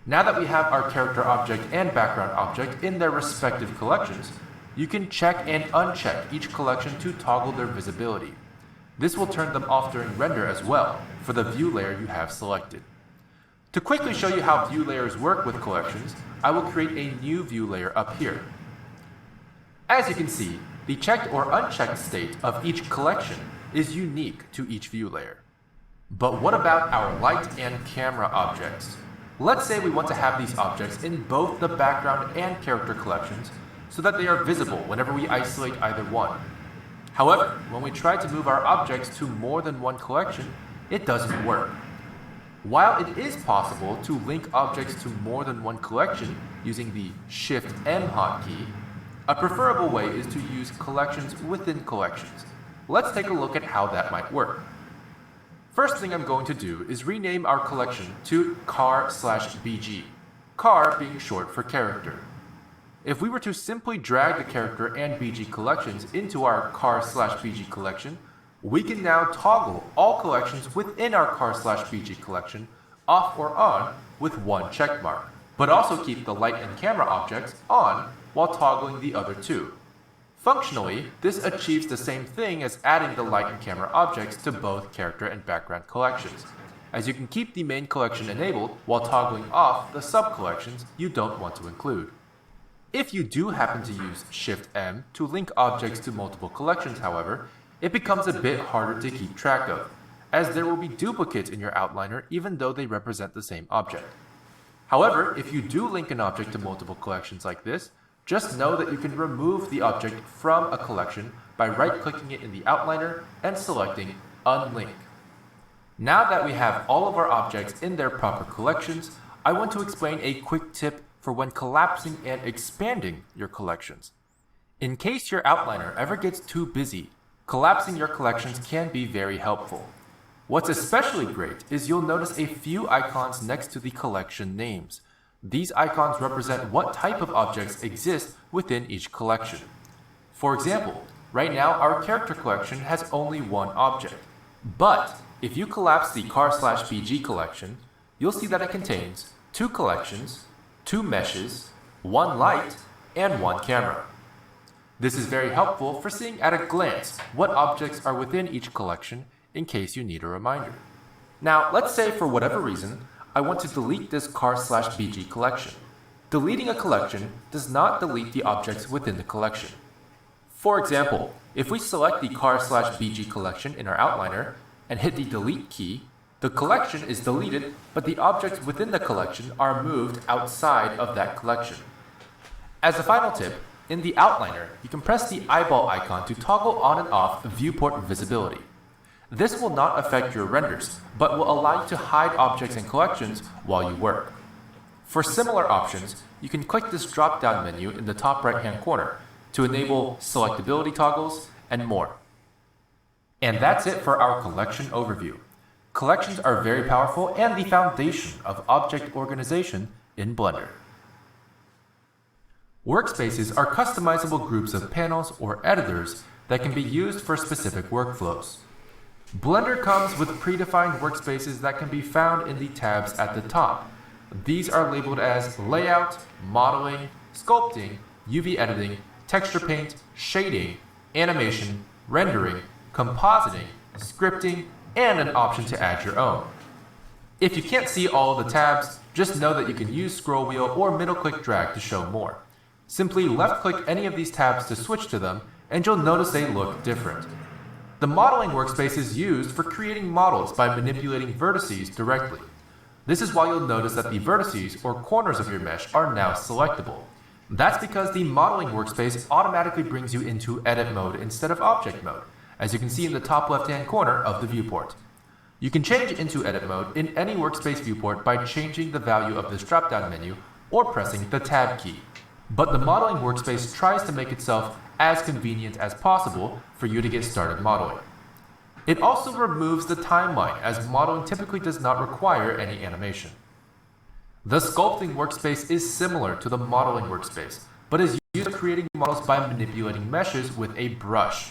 Now that we have our character object and background object in their respective collections, you can check and uncheck each collection to toggle their visibility. This will turn them off during render as well for the view layer you have selected. To quickly show you how view layers work with collections, I will create a new view layer up here. As you can see, the checked or unchecked state of each collection is unique to each view layer. But what about our light and camera objects? Let's say we want to have these objects in both the background and character collections so that they are visible whenever we isolate either one. However, when we try to move our objects to more than one collection, it doesn't work. While it is possible to link objects to more than one collection using the Shift-M hotkey, a preferable way is to use collections within collections. Let's take a look at how that might work. First thing I'm going to do is rename our collection to car/BG, car being short for character. If we were to simply drag the character and BG collections into our car/BG collection, we can now toggle all collections within our car/BG collection off or on with one checkmark, but also keep the light and camera objects on while toggling the other two. Functionally, this achieves the same thing as adding the light and camera objects to both character and background collections, as you can keep the main collection enabled while toggling off the sub-collections you don't want to include. If you do happen to use Shift-M to link objects to multiple collections, however, it becomes a bit harder to keep track of, as there will be duplicates in your outliner even though they represent the same object. However, if you do link an object to multiple collections like this, just know that you can remove the object from a collection by right-clicking it in the outliner and selecting Unlink. Now that we have all of our objects in their proper collections, I want to explain a quick tip for when collapsing and expanding your collections. In case your outliner ever gets too busy, collapsing your collections can be very helpful. What's especially great is you'll notice a few icons next to the collection names. These icons represent what type of objects exist within each collection. For example, right now our character collection has only one object. But if you collapse the car/BG collection, you'll see that it contains two collections, two meshes, one light, and one camera. This is very helpful for seeing at a glance what objects are within each collection in case you need a reminder. Now, let's say for whatever reason, I want to delete this car/BG collection. Deleting a collection does not delete the objects within the collection. For example, if we select the car/BG collection in our outliner and hit the delete key, the collection is deleted, but the objects within the collection are moved outside of that collection. As a final tip, in the outliner, you can press the eyeball icon to toggle on and off viewport visibility. This will not affect your renders, but will allow you to hide objects and collections while you work. For similar options, you can click this drop-down menu in the top right-hand corner to enable selectability toggles and more. And that's it for our collection overview. Collections are very powerful and the foundation of object organization in Blender. Workspaces are customizable groups of panels or editors that can be used for specific workflows. Blender comes with predefined workspaces that can be found in the tabs at the top. These are labeled as Layout, Modeling, Sculpting, UV Editing, Texture Paint, Shading, Animation, Rendering, Compositing, Scripting, and an option to add your own. If you can't see all of the tabs, just know that you can use scroll wheel or middle click drag to show more. Simply left click any of these tabs to switch to them, and you'll notice they look different. The modeling workspace is used for creating models by manipulating vertices directly. This is why you'll notice that the vertices or corners of your mesh are now selectable. That's because the modeling workspace automatically brings you into edit mode instead of object mode, as you can see in the top left-hand corner of the viewport. You can change into edit mode in any workspace viewport by changing the value of this drop-down menu or pressing the tab key. But the modeling workspace tries to make itself as convenient as possible for you to get started modeling. It also removes the timeline, as modeling typically does not require any animation. The sculpting workspace is similar to the modeling workspace, but is used for creating models by manipulating meshes with a brush.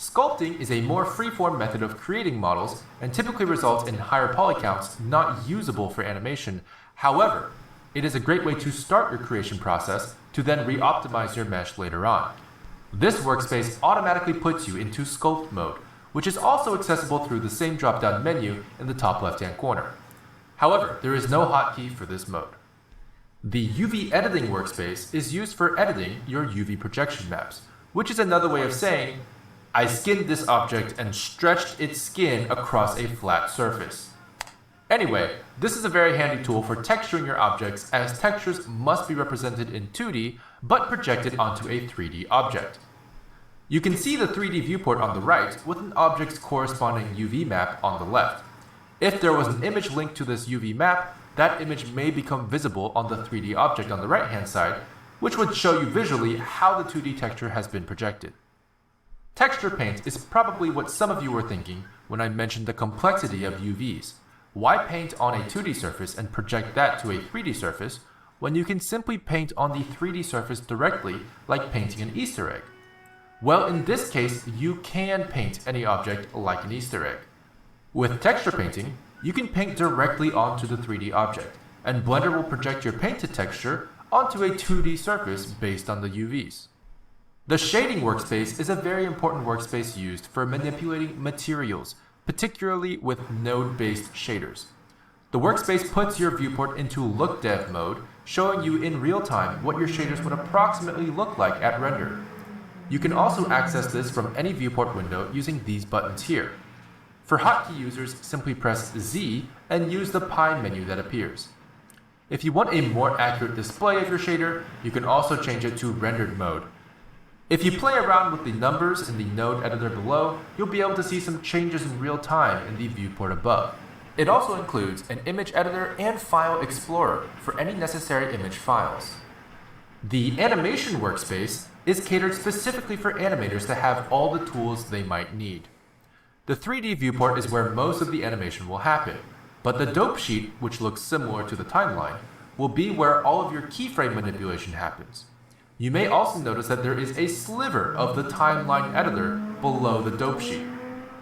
Sculpting is a more free-form method of creating models and typically results in higher poly counts not usable for animation. However, it is a great way to start your creation process to then re-optimize your mesh later on. This workspace automatically puts you into sculpt mode, which is also accessible through the same drop-down menu in the top left-hand corner. However, there is no hotkey for this mode. The UV editing workspace is used for editing your UV projection maps, which is another way of saying, I skinned this object and stretched its skin across a flat surface. Anyway, this is a very handy tool for texturing your objects, as textures must be represented in 2D but projected onto a 3D object. You can see the 3D viewport on the right with an object's corresponding UV map on the left. If there was an image linked to this UV map, that image may become visible on the 3D object on the right-hand side, which would show you visually how the 2D texture has been projected. Texture paint is probably what some of you were thinking when I mentioned the complexity of UVs. Why paint on a 2D surface and project that to a 3D surface when you can simply paint on the 3D surface directly like painting an Easter egg? Well, in this case, you can paint any object like an Easter egg. With texture painting, you can paint directly onto the 3D object, and Blender will project your painted texture onto a 2D surface based on the UVs. The shading workspace is a very important workspace used for manipulating materials, particularly with node-based shaders. The workspace puts your viewport into look dev mode, showing you in real time what your shaders would approximately look like at render. You can also access this from any viewport window using these buttons here. For hotkey users, simply press Z and use the pie menu that appears. If you want a more accurate display of your shader, you can also change it to rendered mode. If you play around with the numbers in the node editor below, you'll be able to see some changes in real time in the viewport above. It also includes an image editor and file explorer for any necessary image files. The animation workspace is catered specifically for animators to have all the tools they might need. The 3D viewport is where most of the animation will happen, but the dope sheet, which looks similar to the timeline, will be where all of your keyframe manipulation happens. You may also notice that there is a sliver of the timeline editor below the dope sheet.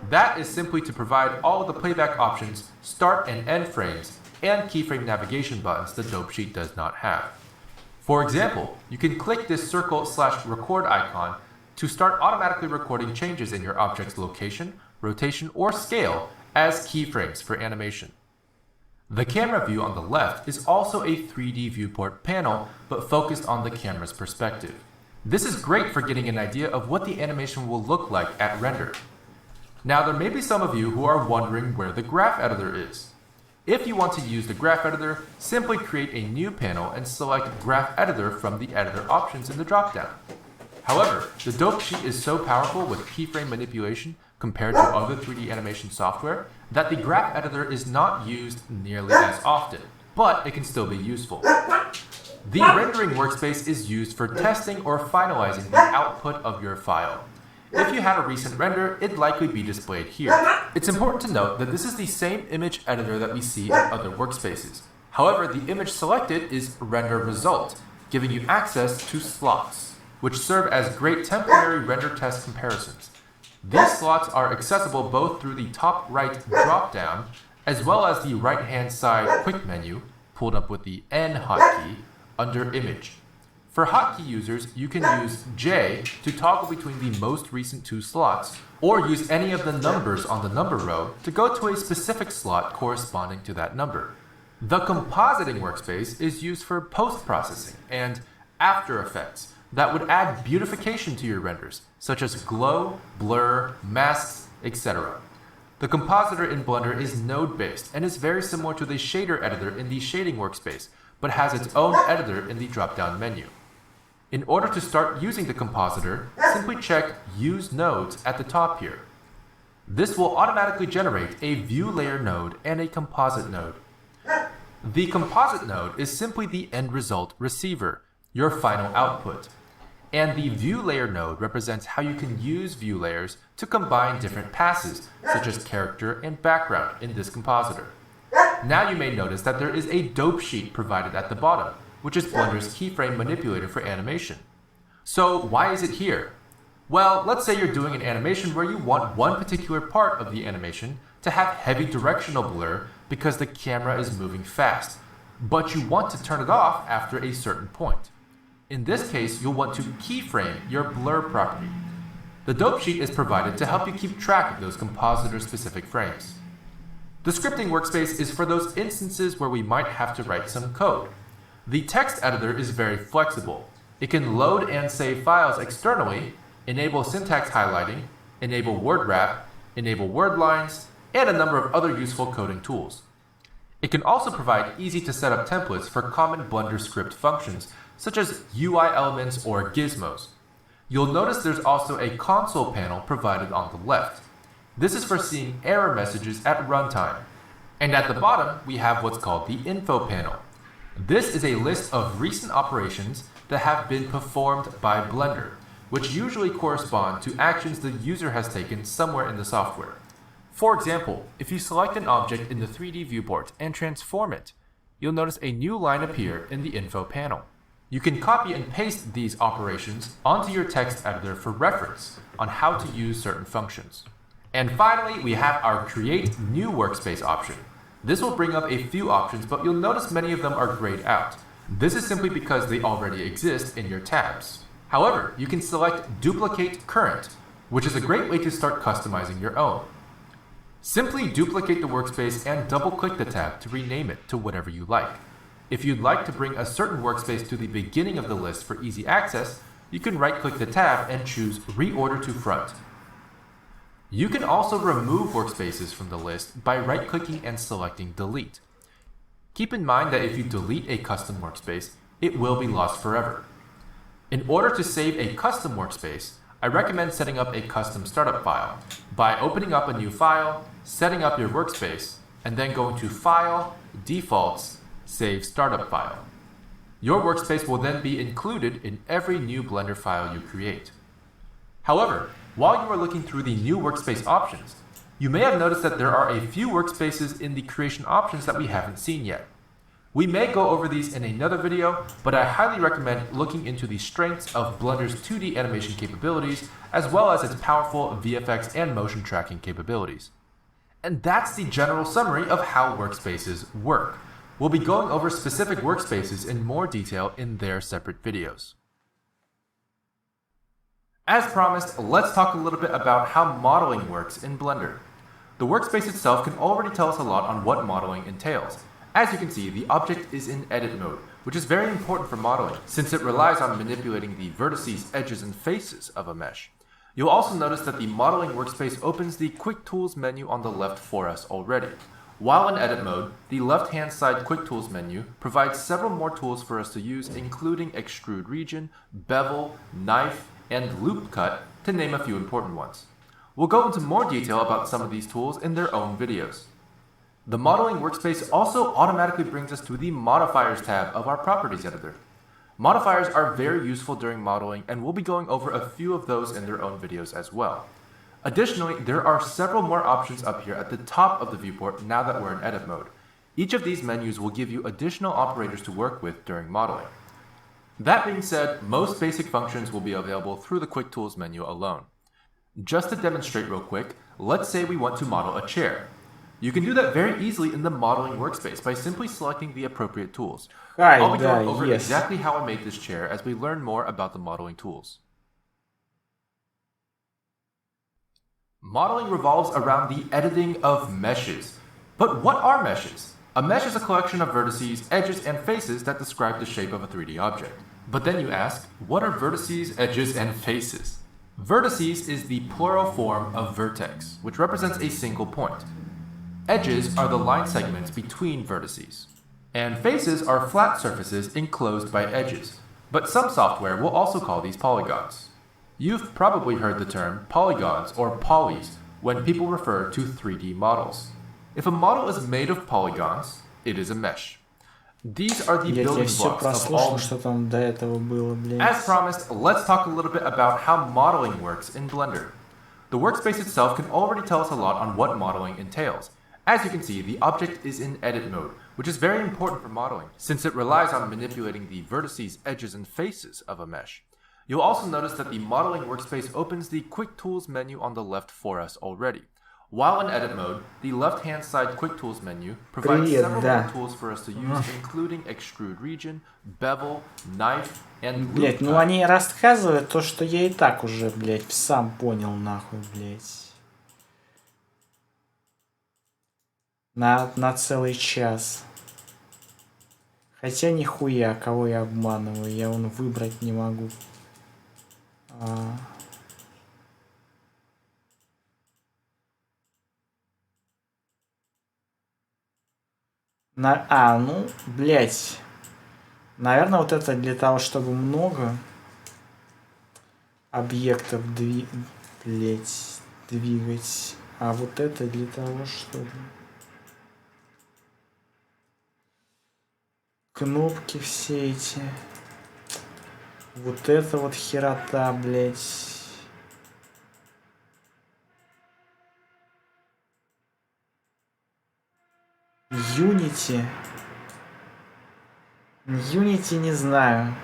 That is simply to provide all of the playback options, start and end frames, and keyframe navigation buttons the dope sheet does not have. For example, you can click this circle/record icon to start automatically recording changes in your object's location, rotation, or scale as keyframes for animation. The camera view on the left is also a 3D viewport panel, but focused on the camera's perspective. This is great for getting an idea of what the animation will look like at render. Now, there may be some of you who are wondering where the graph editor is. If you want to use the graph editor, simply create a new panel and select graph editor from the editor options in the dropdown. However, the dope sheet is so powerful with keyframe manipulation compared to other 3D animation software that the graph editor is not used nearly as often, but it can still be useful. The rendering workspace is used for testing or finalizing the output of your file. If you had a recent render, it'd likely be displayed here. It's important to note that this is the same image editor that we see in other workspaces. However, the image selected is render result, giving you access to slots, which serve as great temporary render test comparisons. These slots are accessible both through the top right dropdown, as well as the right-hand side quick menu, pulled up with the N hotkey, under Image. For hotkey users, you can use J to toggle between the most recent two slots, or use any of the numbers on the number row to go to a specific slot corresponding to that number. The compositing workspace is used for post-processing and After Effects that would add beautification to your renders, such as glow, blur, masks, etc. The compositor in Blender is node-based and is very similar to the shader editor in the shading workspace, but has its own editor in the drop-down menu. In order to start using the compositor, simply check Use Nodes at the top here. This will automatically generate a view layer node and a composite node. The composite node is simply the end result receiver, your final output. And the view layer node represents how you can use view layers to combine different passes, such as character and background in this compositor. Now you may notice that there is a dope sheet provided at the bottom, which is Blender's keyframe manipulator for animation. So why is it here? Well, let's say you're doing an animation where you want one particular part of the animation to have heavy directional blur because the camera is moving fast, but you want to turn it off after a certain point. In this case, you'll want to keyframe your blur property. The dope sheet is provided to help you keep track of those compositor-specific frames. The scripting workspace is for those instances where we might have to write some code. The text editor is very flexible. It can load and save files externally, enable syntax highlighting, enable word wrap, enable word lines, and a number of other useful coding tools. It can also provide easy-to-set-up templates for common Blender script functions, such as UI elements or gizmos. You'll notice there's also a console panel provided on the left. This is for seeing error messages at runtime. And at the bottom, we have what's called the info panel. This is a list of recent operations that have been performed by Blender, which usually correspond to actions the user has taken somewhere in the software. For example, if you select an object in the 3D viewport and transform it, you'll notice a new line appear in the info panel. You can copy and paste these operations onto your text editor for reference on how to use certain functions. And finally, we have our Create New Workspace option. This will bring up a few options, but you'll notice many of them are grayed out. This is simply because they already exist in your tabs. However, you can select Duplicate Current, which is a great way to start customizing your own. Simply duplicate the workspace and double-click the tab to rename it to whatever you like. If you'd like to bring a certain workspace to the beginning of the list for easy access, you can right-click the tab and choose Reorder to Front. You can also remove workspaces from the list by right-clicking and selecting Delete. Keep in mind that if you delete a custom workspace, it will be lost forever. In order to save a custom workspace, I recommend setting up a custom startup file by opening up a new file, setting up your workspace, and then going to File, Defaults, Save Startup File. Your workspace will then be included in every new Blender file you create. However, while you are looking through the new workspace options, you may have noticed that there are a few workspaces in the creation options that we haven't seen yet. We may go over these in another video, but I highly recommend looking into the strengths of Blender's 2D animation capabilities, as well as its powerful VFX and motion tracking capabilities. And that's the general summary of how workspaces work. We'll be going over specific workspaces in more detail in their separate videos. As promised, let's talk a little bit about how modeling works in Blender. The workspace itself can already tell us a lot on what modeling entails. As you can see, the object is in edit mode, which is very important for modeling, since it relies on manipulating the vertices, edges, and faces of a mesh. You'll also notice that the modeling workspace opens the Quick Tools menu on the left for us already. While in edit mode, the left-hand side Quick Tools menu provides several more tools for us to use, including Extrude Region, Bevel, Knife, and Loop Cut, to name a few important ones. We'll go into more detail about some of these tools in their own videos. The modeling workspace also automatically brings us to the Modifiers tab of our Properties editor. Modifiers are very useful during modeling, and we'll be going over a few of those in their own videos as well. Additionally, there are several more options up here at the top of the viewport now that we're in edit mode. Each of these menus will give you additional operators to work with during modeling. That being said, most basic functions will be available through the Quick Tools menu alone. Just to demonstrate real quick, let's say we want to model a chair. You can do that very easily in the modeling workspace by simply selecting the appropriate tools. I'll be going over exactly how I made this chair as we learn more about the modeling tools. Modeling revolves around the editing of meshes. But what are meshes? A mesh is a collection of vertices, edges, and faces that describe the shape of a 3D object. But then you ask, what are vertices, edges, and faces? Vertices is the plural form of vertex, which represents a single point. Edges are the line segments between vertices. And faces are flat surfaces enclosed by edges. But some software will also call these polygons. You've probably heard the term polygons or polys when people refer to 3D models. If a model is made of polygons, it is a mesh. These are the building blocks of all. As promised, let's talk a little bit about how modeling works in Blender. The workspace itself can already tell us a lot on what modeling entails. As you can see, the object is in edit mode, which is very important for modeling, since it relies on manipulating the vertices, edges, and faces of a mesh. You'll also notice that the modeling workspace opens the Quick Tools menu on the left for us already. While in edit mode, the left-hand side Quick Tools menu provides several more tools for us to use, including Extrude Region, Bevel, Knife, and Блять, ну они рассказывают то, что я и так уже, блять, сам понял, нахуй, блять. На целый час. Хотя нихуя, кого я обманываю, я вон выбрать не могу. Ну, блять. Наверное, вот это для того, чтобы много объектов двигать. А вот это для того, чтобы... Кнопки все эти. Вот это вот херота, блять. Unity. Unity не знаю.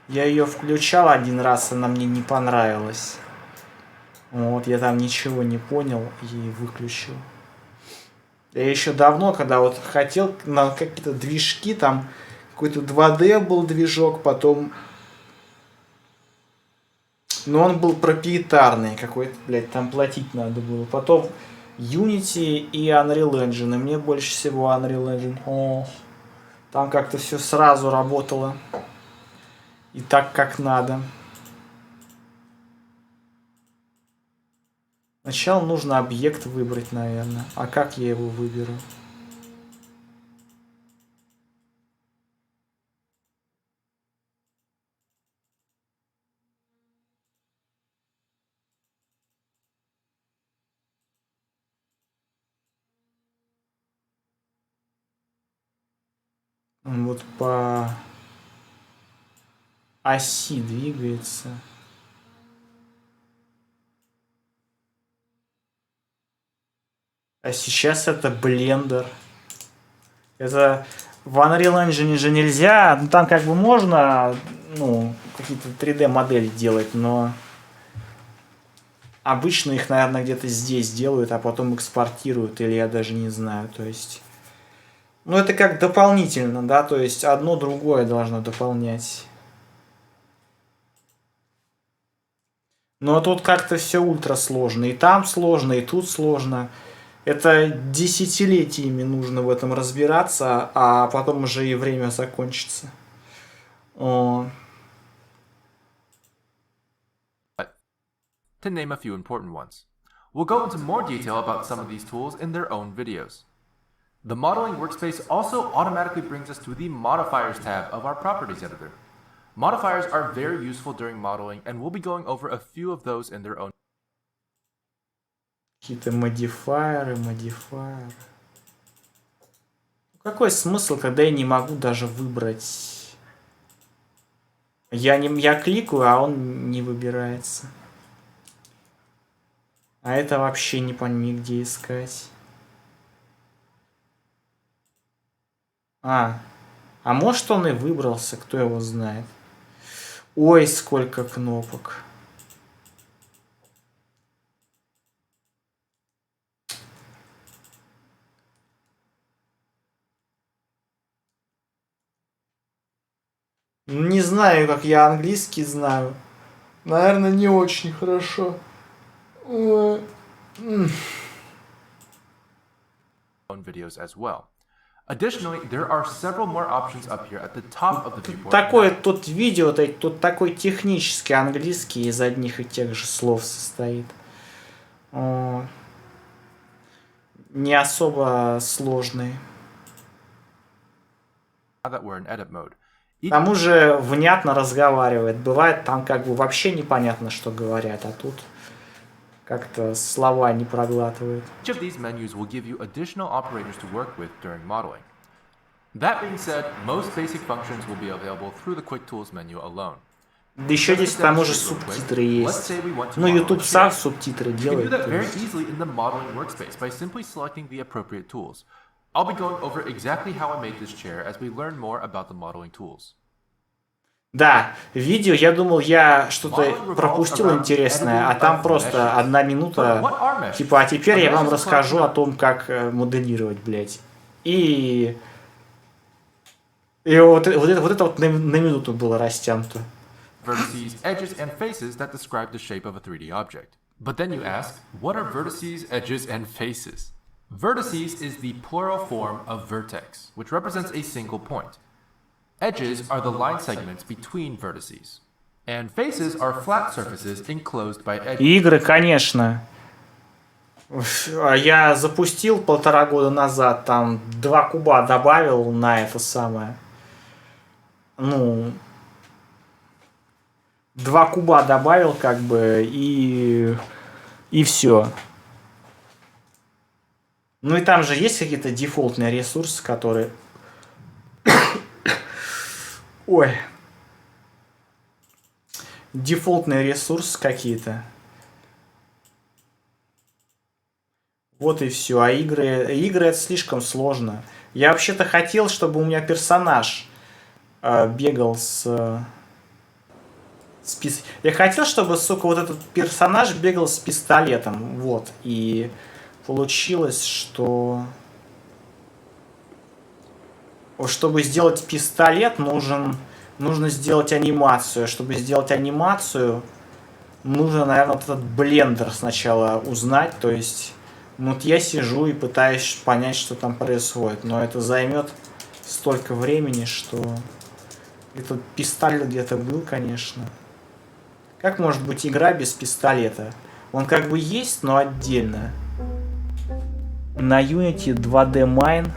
Я ее включал один раз, она мне не понравилась. Вот, я там ничего не понял и выключил. Я еще давно, когда вот хотел на какие-то движки, там какой-то 2D был движок, потом... Но он был проприетарный какой-то, блядь, там платить надо было. Потом Unity и Unreal Engine. И мне больше всего Unreal Engine. О, там как-то все сразу работало. И так, как надо. Сначала нужно объект выбрать, наверное. А как я его выберу? Он вот по оси двигается. А сейчас это блендер. Это в Unreal Engine же нельзя. Ну, там как бы можно, ну, какие-то 3D модели делать, но обычно их, наверное, где-то здесь делают, а потом экспортируют, или я даже не знаю. То есть, ну, это как дополнительно, да, то есть одно другое должно дополнять. Но тут как-то все ультра сложно. И там сложно, и тут сложно. Это десятилетиями нужно в этом разбираться, а потом уже и время закончится. To name a few important ones. We'll go into more detail about some of these tools in their own videos. The modeling workspace also automatically brings us to the Modifiers tab of our Properties editor. Modifiers are very useful during modeling, and we'll be going over a few of those in their own. Какие-то модифайеры. Какой смысл, когда я не могу даже выбрать? Я кликаю, а он не выбирается. А это вообще не пойми, где искать. А может он и выбрался, кто его знает. Ой, сколько кнопок. Не знаю, как я английский знаю. Наверное, не очень хорошо. Videos as well. Additionally, there are several more options up here at the top of the viewport. Такое тут видео, тут такой технический английский из одних и тех же слов состоит. Не особо сложный. That we're in edit mode. К тому же внятно разговаривает. Бывает там как бы вообще непонятно, что говорят, а тут как-то слова не проглатывают. Each of these menus will give you additional operators to work with during modeling. That being said, most basic functions will be available through the Quick Tools menu alone. Да еще здесь к тому же субтитры есть. Ну, YouTube сам субтитры делает. You can do that very easily in the modeling workspace by simply selecting the appropriate tools. I'll be going over exactly how I made this chair as we learn more about the modeling tools. Да, видео, я думал, я что-то пропустил интересное, а там просто 1 минута, типа, а теперь я вам расскажу о том, как моделировать, блядь. И, и вот это на минуту было растянуто. vertices, edges, and faces that describe the shape of a 3D object. But then you ask, what are vertices, edges, and faces? Vertices is the plural form of vertex, which represents a single point. Edges are the line segments between vertices. And faces are flat surfaces enclosed by edges. Игры, конечно. Я запустил 1,5 года назад, там 2 куба добавил на это самое. Ну, 2 куба добавил, как бы, и все. Ну и там же есть какие-то дефолтные ресурсы, которые... Ой. Дефолтные ресурсы какие-то. Вот и все. А игры это слишком сложно. Я вообще-то хотел, чтобы у меня персонаж бегал Я хотел, чтобы, сука, вот этот персонаж бегал с пистолетом. Вот. И получилось, что... Чтобы сделать пистолет, нужно сделать анимацию. Чтобы сделать анимацию, нужно, наверное, вот этот блендер сначала узнать. То есть, вот я сижу и пытаюсь понять, что там происходит. Но это займет столько времени, что... Этот пистолет где-то был, конечно. Как может быть игра без пистолета? Он как бы есть, но отдельно. На Unity 2D Mine.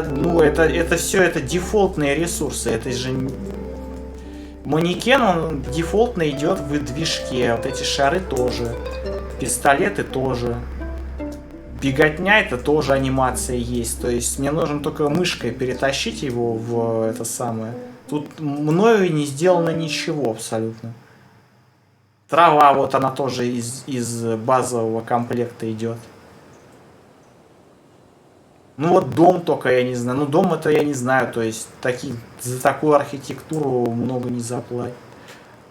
Ну, это все, это дефолтные ресурсы. Это же... Манекен, он дефолтно идет в движке. Вот эти шары тоже. Пистолеты тоже. Беготня, это тоже анимация есть. То есть мне нужно только мышкой перетащить его в это самое. Тут мною не сделано ничего абсолютно. Трава, вот она тоже из базового комплекта идет. Ну вот дом только я не знаю. Ну дом это я не знаю. То есть за такую архитектуру много не заплатят.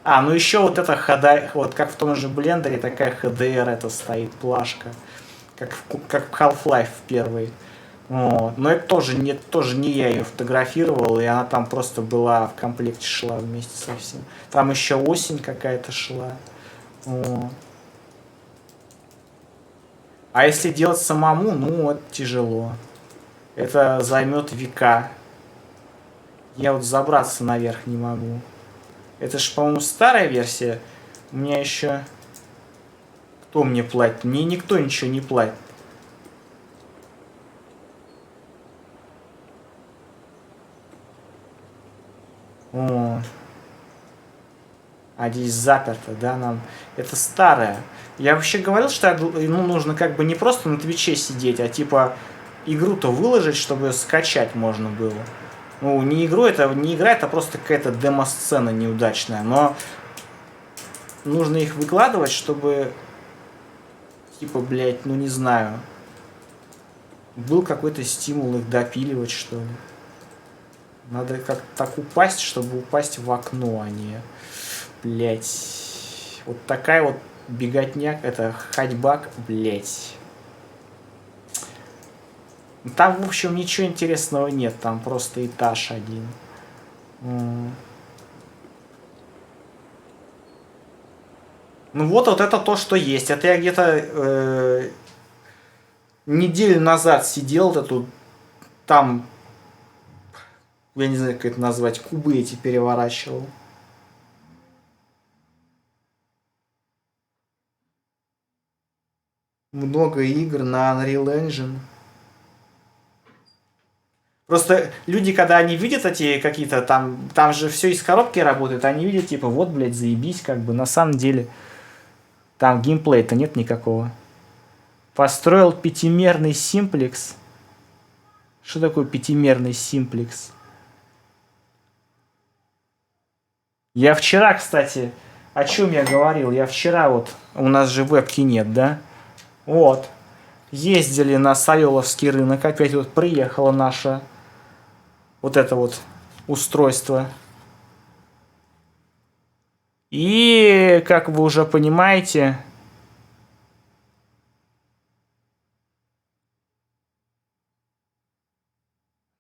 Ну еще вот это HDR, вот как в том же блендере, такая HDR это стоит, плашка. Как в Half-Life первый. Вот. Но это тоже не я ее фотографировал, и она там просто была в комплекте, шла вместе со всем. Там еще осень какая-то шла. Вот. А если делать самому, ну это тяжело. Это займет века. Я вот забраться наверх не могу. Это же, по-моему, старая версия. У меня еще... Кто мне платит? Мне никто ничего не платит. О. А здесь заперто, да, нам. Это старое. Я вообще говорил, что нужно как бы не просто на Твиче сидеть, а типа игру-то выложить, чтобы скачать можно было. Ну, не игра, это просто какая-то демо-сцена неудачная, но нужно их выкладывать, чтобы типа, блядь, ну не знаю, был какой-то стимул их допиливать, что ли. Надо как-то так упасть, чтобы упасть в окно, а не, блядь. Вот такая вот беготня, это ходьба, блядь. Там, в общем, ничего интересного нет, там просто этаж один. Ну вот это то, что есть. Это я где-то неделю назад сидел, тут там, я не знаю, как это назвать, кубы эти переворачивал. Много игр на анрил энжин. Просто люди, когда они видят эти какие-то там же все из коробки работает, они видят, типа, вот, блядь, заебись, как бы, на самом деле, там геймплея-то нет никакого. Построил пятимерный симплекс. Что такое пятимерный симплекс? Я вчера, кстати, о чем я говорил? Я вчера вот, у нас же вебки нет, да? Вот. Ездили на Савеловский рынок, опять вот приехала наша Вот это вот устройство. И, как вы уже понимаете...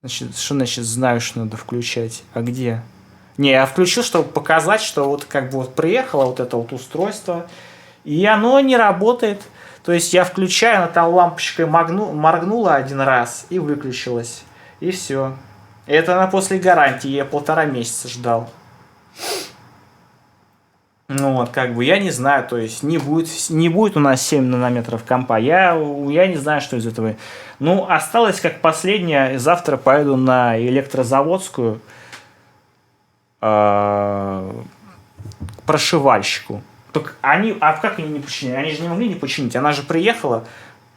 Значит, что значит знаю, что надо включать? А где? Не, я включил, чтобы показать, что вот как бы вот приехало вот это вот устройство, и оно не работает. То есть я включаю, она там лампочкой моргнула один раз и выключилась. И все. Это она после гарантии, я 1,5 месяца ждал. Ну вот, как бы, я не знаю, то есть не будет у нас 7 нанометров компа. Я не знаю, что из этого. Ну, осталось как последнее. Завтра поеду на электрозаводскую прошивальщику. Так они, а как они не починили? Они же не могли не починить. Она же приехала,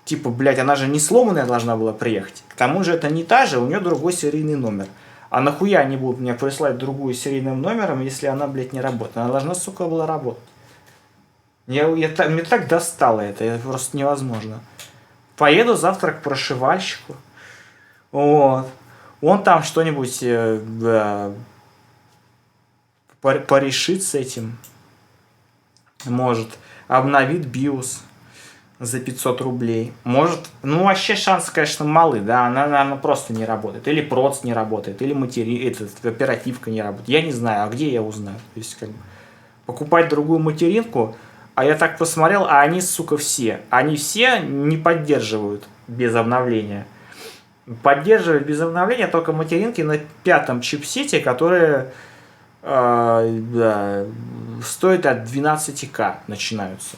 типа, блядь, она же не сломанная должна была приехать. К тому же это не та же, у нее другой серийный номер. А нахуя они будут мне прислать другую серийным номером, если она, блядь, не работает? Она должна, сука, была работать. Мне так достало это просто невозможно. Поеду завтра к прошивальщику. Вот. Он там что-нибудь порешит с этим. Может. Обновит BIOS за 500 рублей. Может, ну вообще шансы, конечно, малы, да, она просто не работает. Или проц не работает, или оперативка не работает. Я не знаю, а где я узнаю? То есть, как бы, покупать другую материнку, а я так посмотрел, а они, сука, все. Они все не поддерживают без обновления. Поддерживают без обновления только материнки на 5-м чипсете, которые стоят от 12К начинаются.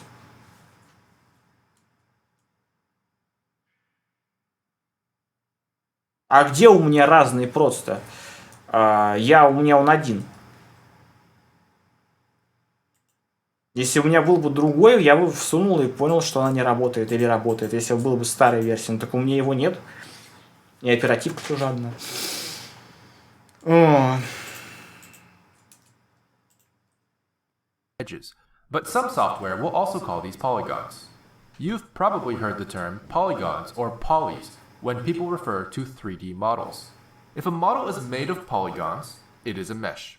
А где у меня разные просто? У меня он один. Если у меня был бы другой, я бы всунул и понял, что она не работает или работает. Если бы была бы старая версия, но так у меня его нет. И оперативка тоже одна. Edges, but some software will also call these polygons. You've probably heard the term polygons or polys when people refer to 3D models. If a model is made of polygons, it is a mesh.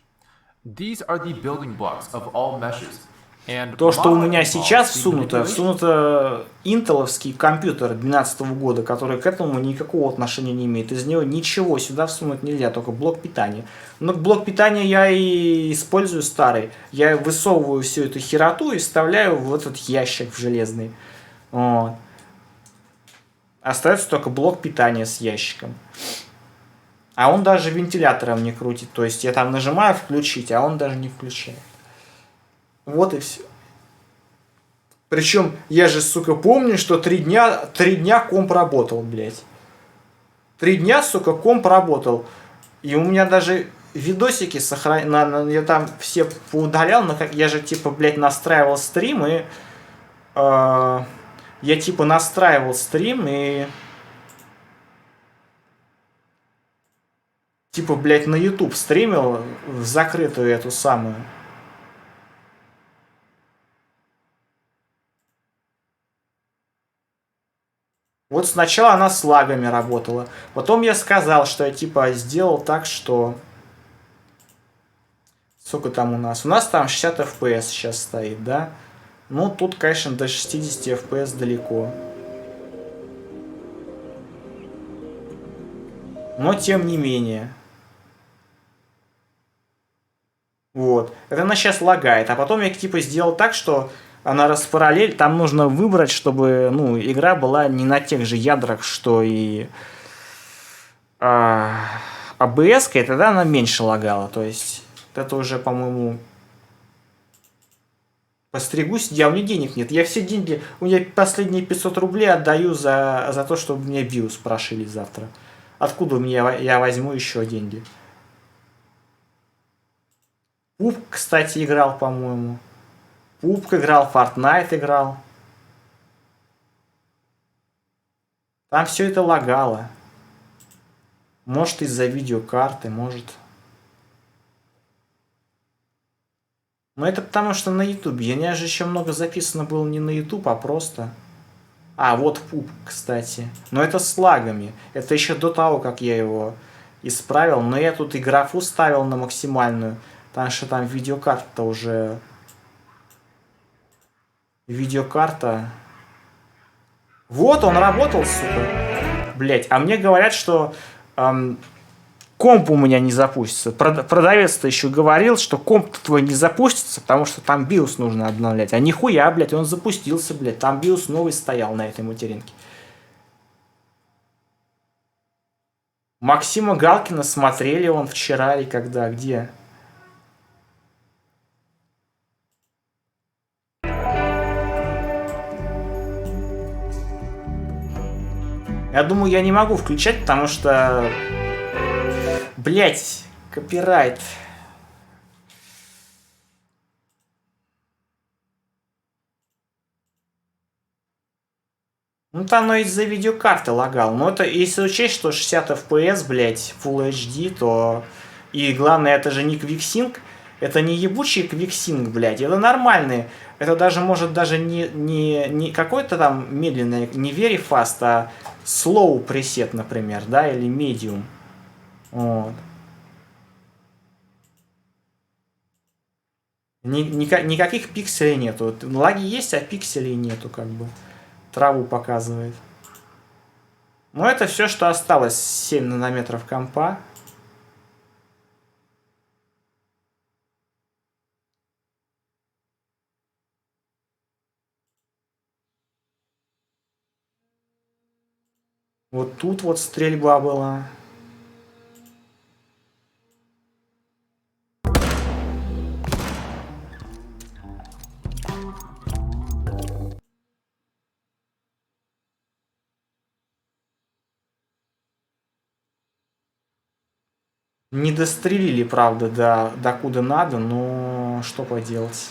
These are the building blocks of all meshes. And То, что у меня modeling сейчас involves the всунуто интеловский компьютер 2012 года, который к этому никакого отношения не имеет. Из него ничего сюда всунуть нельзя, только блок питания. Но блок питания я и использую старый. Я высовываю всю эту хероту и вставляю в этот ящик в железный. Вот. Остается только блок питания с ящиком. А он даже вентилятором не крутит. То есть я там нажимаю включить, а он даже не включает. Вот и все. Причем я же, сука, помню, что 3 дня комп работал, блядь. 3 дня, сука, комп работал. И у меня даже видосики сохранили. Я там все поудалял, но как я же, типа, блядь, настраивал стрим и... я, типа, настраивал стрим и... Типа, блядь, на YouTube стримил в закрытую эту самую... Вот сначала она с лагами работала. Потом я сказал, что я типа сделал так, что... Сколько там у нас? У нас там 60 FPS сейчас стоит, да? Ну, тут, конечно, до 60 FPS далеко. Но тем не менее. Вот. Это она сейчас лагает. А потом я типа сделал так, что... Она распараллель, там нужно выбрать, чтобы, ну, игра была не на тех же ядрах, что и ABS-ка, и тогда она меньше лагала. То есть, это уже, по-моему, постригусь, у меня денег нет. Я все деньги, у меня последние 500 рублей отдаю за то, чтобы мне BIOS прошили завтра. Откуда я возьму еще деньги? Пуп, кстати, играл, по-моему. Пупк играл, Fortnite играл. Там все это лагало. Может из-за видеокарты, может. Но это потому что на ютубе. У меня же еще много записано было не на ютуб, а просто... А, вот пуп, кстати. Но это с лагами. Это еще до того, как я его исправил. Но я тут и графу ставил на максимальную. Потому что там видеокарта уже... Видеокарта... Вот он работал, сука. Блять, а мне говорят, что комп у меня не запустится. Продавец-то еще говорил, что комп твой не запустится, потому что там биос нужно обновлять. А нихуя, блядь, он запустился, блядь. Там биос новый стоял на этой материнке. Максима Галкина смотрели он вчера и когда, где? Я думаю, я не могу включать, потому что... Блять, копирайт. Ну, там оно из-за видеокарты лагал. Но это, если учесть, что 60 FPS, блять, Full HD, то... И главное, это же не квиксинг. Это не ебучий квиксинг, блять. Это нормальный. Это даже, может, даже не какой-то там медленный, не very fast, а slow пресет, например, да, или medium. Вот. Никаких пикселей нету. Лаги есть, а пикселей нету, как бы. Траву показывает. Но это все, что осталось. 7 нанометров компа. Вот тут вот стрельба была. Не дострелили, правда, до куда надо, но что поделать.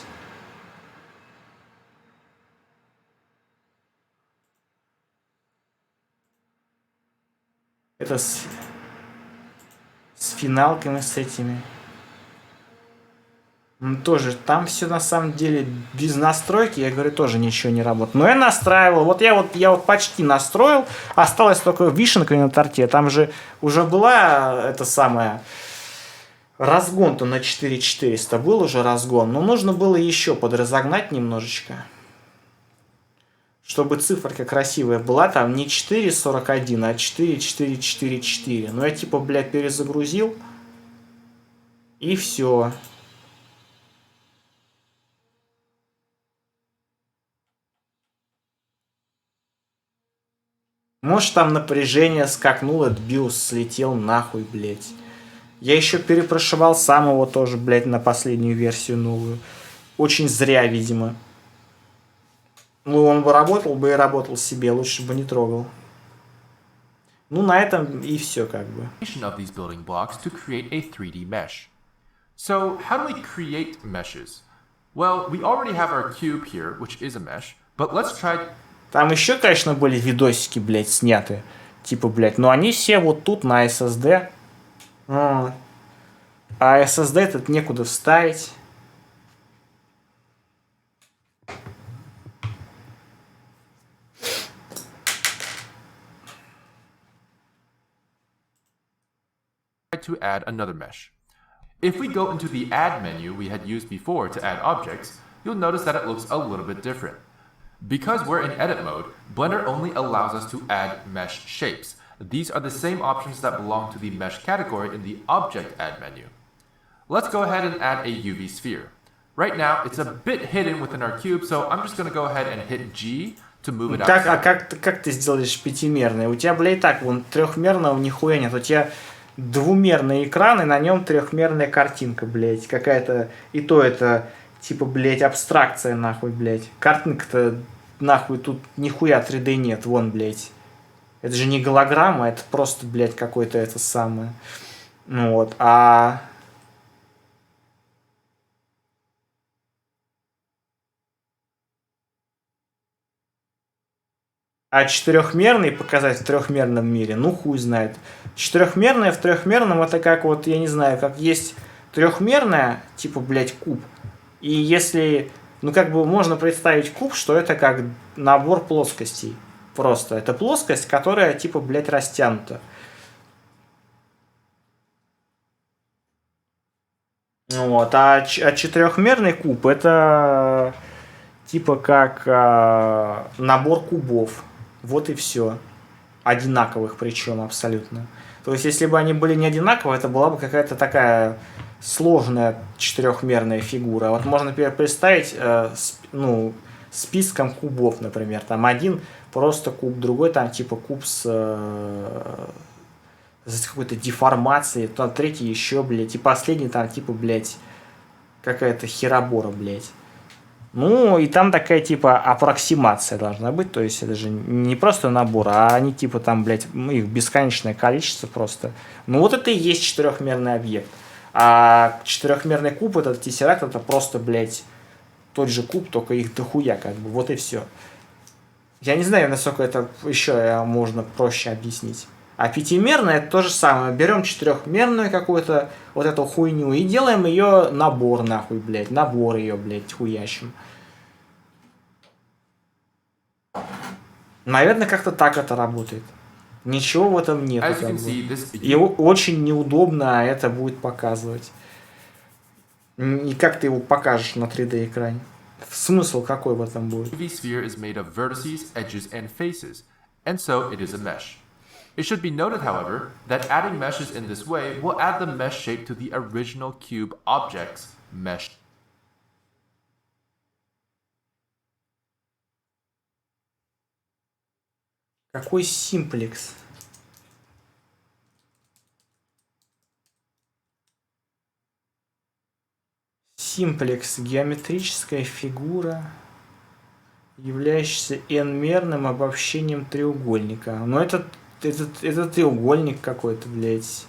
Это с финалками, с этими. Тоже там все на самом деле без настройки, я говорю, тоже ничего не работает. Но я настраивал, вот я почти настроил, осталась только вишенка на торте. Там же уже была эта самая разгон-то на 4400, был уже разгон, но нужно было еще подразогнать немножечко, чтобы циферка красивая была, там не 4.41, а 4.444. Но я типа, блядь, перезагрузил, и все. Может, там напряжение скакнуло, биос слетел нахуй, блядь. Я еще перепрошивал сам его тоже, блядь, на последнюю версию новую. Очень зря, видимо. Ну, он бы и работал себе, лучше бы не трогал. Ну, на этом и все, как бы. Of these building blocks to create a 3D mesh. So, how do we create meshes? Well, we already have our cube here, which is a mesh, but let's try... Там еще, конечно, были видосики, блядь, сняты. Типа, блядь, но они все вот тут на SSD. А SSD этот некуда вставить. to add another mesh. If we go into the Add menu we had used before to add objects, you'll notice that it looks a little bit different. Because we're in edit mode, Blender only allows us to add mesh shapes. These are the same options that belong to the mesh category in the Object Add menu. Let's go ahead and add a UV sphere. Right now, it's a bit hidden within our cube, so I'm just going to go ahead and hit G to move it out. Как ты сделаешь пятимерный? У тебя, блядь, так, вон трехмерного нихуя нет. У тебя двумерный экран, и на нем трехмерная картинка, блядь. Какая-то, и то это, типа, блядь, абстракция, нахуй, блядь. Картинка-то, нахуй, тут нихуя 3D нет, вон, блядь. Это же не голограмма, это просто, блядь, какой-то это самое. Ну вот, А четырехмерный показать в трехмерном мире, ну хуй знает. Четырехмерное в трехмерном это как вот, я не знаю, как есть трехмерное, типа, блядь, куб. И если, ну как бы можно представить куб, что это как набор плоскостей. Просто это плоскость, которая типа, блядь, растянута. Вот. А четырехмерный куб это типа как набор кубов. Вот и все. Одинаковых причем абсолютно. То есть, если бы они были не одинаковые, это была бы какая-то такая сложная четырехмерная фигура. Вот можно представить, ну, списком кубов, например. Там один просто куб, другой там типа куб с какой-то деформацией, там третий еще, блядь, и последний там типа, блядь, какая-то херобора, блядь. Ну, и там такая, типа, аппроксимация должна быть, то есть это же не просто набор, а они, типа, там, блядь, ну, их бесконечное количество просто. Ну, вот это и есть четырехмерный объект. А четырехмерный куб, этот тессеракт, это просто, блядь, тот же куб, только их дохуя, как бы, вот и все. Я не знаю, насколько это еще можно проще объяснить. А пятимерная это то же самое. Берем четырехмерную какую-то вот эту хуйню и делаем ее набор, нахуй, блядь. Набор ее, блядь, хуящим. Наверное, как-то так это работает. Ничего в этом нет. As you can see, this И очень неудобно это будет показывать. И как ты его покажешь на 3D экране? Смысл какой в этом будет? UV sphere is made of vertices, edges, and faces, and so it is a mesh. It should be noted, however, that adding meshes in this way will add the mesh shape to the original cube object's mesh. Какой симплекс? Симплекс – геометрическая фигура, являющаяся n-мерным обобщением треугольника. Но это треугольник какой-то, блядь.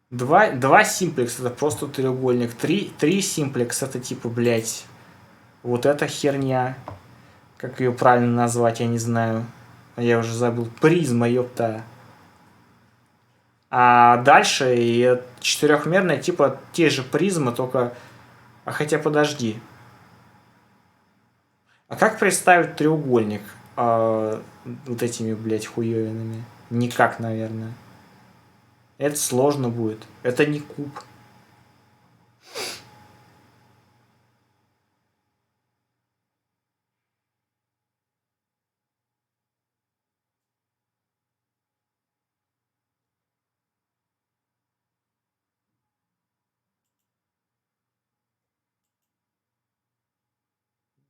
Два симплекса это просто треугольник. Три симплекс это типа, блядь, вот эта херня. Как ее правильно назвать, я не знаю. Я уже забыл. Призма, ёпта. А дальше и четырехмерная, типа те же призмы, только... А хотя подожди. А как представить треугольник вот этими, блядь, хуёвинами? Никак, наверное. Это сложно будет. Это не куб.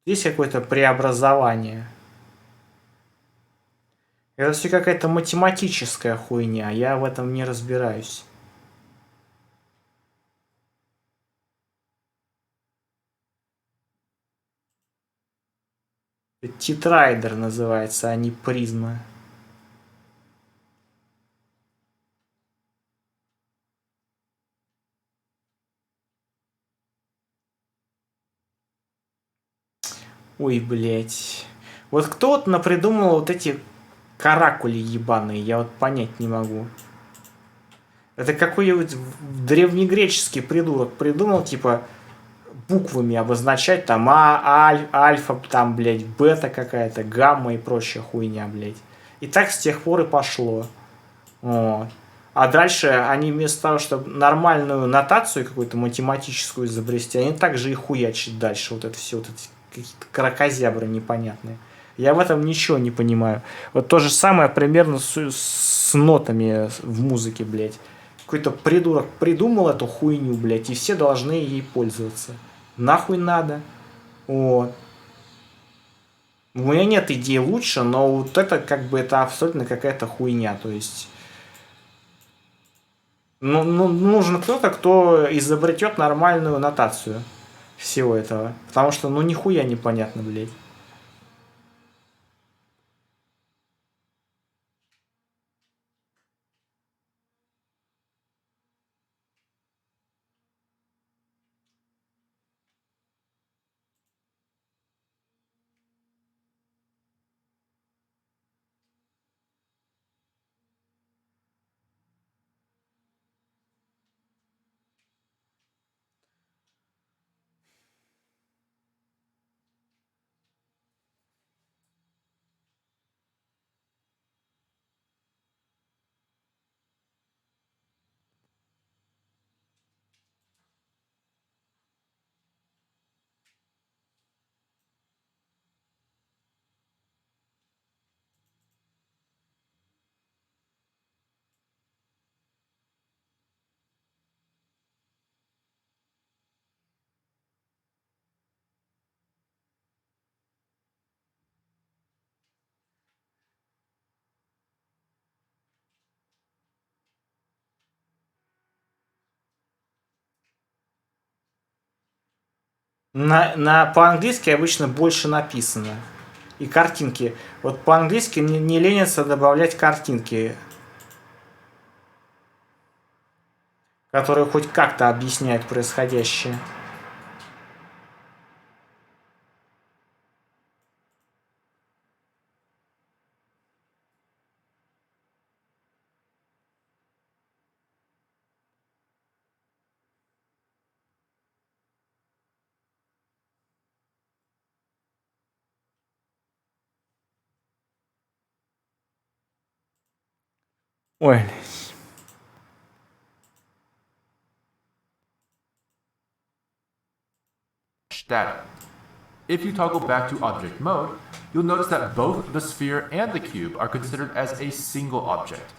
Здесь какое-то преобразование. Это все какая-то математическая хуйня. Я в этом не разбираюсь. Это тетраэдр называется, а не призма. Ой, блядь. Вот кто вот напридумал вот эти каракули ебаные, я вот понять не могу. Это какой-нибудь древнегреческий придурок придумал, типа, буквами обозначать там альфа, там, блядь, бета какая-то, гамма и прочая хуйня, блядь. И так с тех пор и пошло. Вот. А дальше они вместо того, чтобы нормальную нотацию какую-то математическую изобрести, они также и хуячат дальше. Вот это все, вот эти какие-то кракозябры непонятные. Я в этом ничего не понимаю. Вот то же самое примерно с нотами в музыке, блядь. Какой-то придурок придумал эту хуйню, блядь, и все должны ей пользоваться. Нахуй надо. Вот. У меня нет идеи лучше, но вот это как бы это абсолютно какая-то хуйня. То есть ну, нужен кто-то, кто изобретет нормальную нотацию всего этого. Потому что, ну, нихуя непонятно, блядь. По-английски обычно больше написано. И картинки. Вот по-английски не ленятся добавлять картинки, которые хоть как-то объясняют происходящее. Ой. Data. If you toggle back to object mode, you'll notice that both the sphere and the cube are considered as a single object.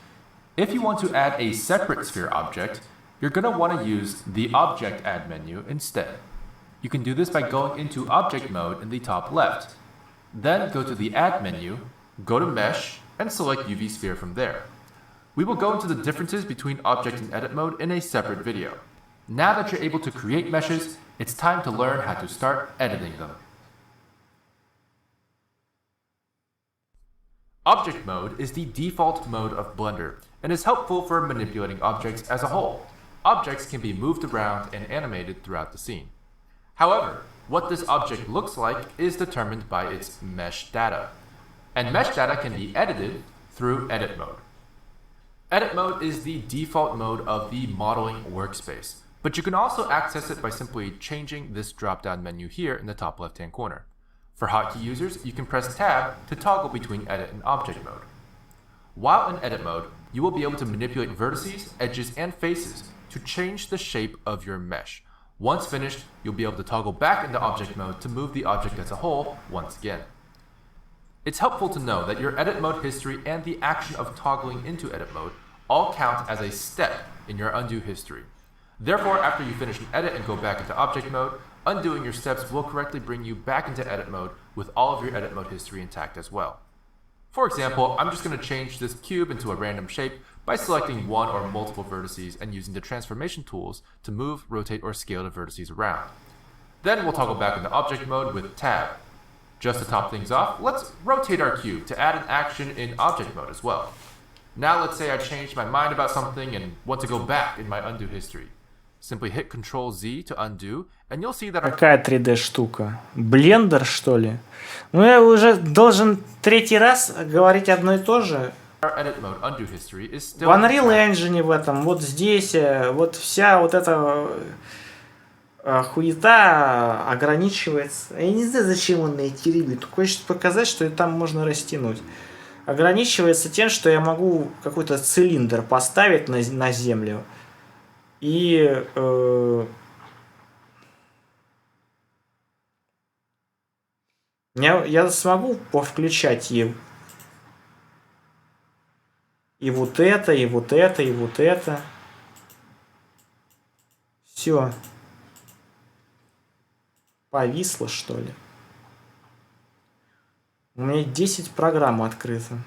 If you want to add a separate sphere object, you're going to want to use the Object Add menu instead. You can do this by going into Object Mode in the top left. Then go to the Add menu, go to Mesh, and select UV Sphere from there. We will go into the differences between Object and Edit Mode in a separate video. Now that you're able to create meshes, it's time to learn how to start editing them. Object Mode is the default mode of Blender and is helpful for manipulating objects as a whole. Objects can be moved around and animated throughout the scene. However, what this object looks like is determined by its mesh data. And mesh data can be edited through Edit Mode. Edit Mode is the default mode of the modeling workspace, but you can also access it by simply changing this drop-down menu here in the top left-hand corner. For hotkey users, you can press Tab to toggle between Edit and Object Mode. While in Edit Mode, you will be able to manipulate vertices, edges, and faces to change the shape of your mesh. Once finished, you'll be able to toggle back into Object Mode to move the object as a whole once again. It's helpful to know that your Edit Mode history and the action of toggling into Edit Mode all count as a step in your undo history. Therefore, after you finish an edit and go back into Object Mode, undoing your steps will correctly bring you back into Edit Mode with all of your Edit Mode history intact as well. For example, I'm just going to change this cube into a random shape by selecting one or multiple vertices and using the transformation tools to move, rotate, or scale the vertices around. Then we'll toggle back into Object Mode with Tab. Just to top things off, let's rotate our cube to add an action in Object Mode as well. Now let's say I changed my mind about something and want to go back in my undo history. Simply hit Ctrl-Z to undo, and you'll see that... Какая 3D штука? Блендер, что ли? Ну, я уже должен третий раз говорить одно и то же. В Unreal Engine в этом, вот здесь, вот вся вот эта хуета ограничивается. Я не знаю, зачем он на эти рибли. Только хочет показать, что и там можно растянуть. Ограничивается тем, что я могу какой-то цилиндр поставить на землю. И я смогу повключать и вот это, и вот это, и вот это. Все. Повисло, что ли? У меня 10 программ открыто.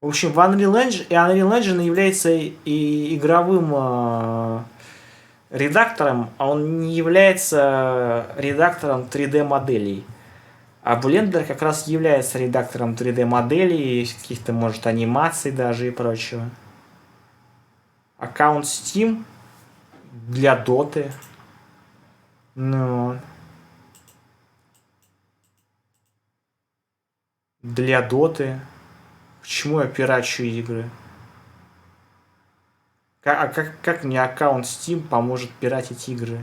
В общем, в Unreal Engine является и игровым редактором, а он не является редактором 3D моделей. А Blender как раз является редактором 3D моделей, каких-то, может, анимаций даже и прочего. Аккаунт Steam для Доты. Ну. Для Доты. Почему я пирачу игры? Как мне аккаунт Steam поможет пиратить игры?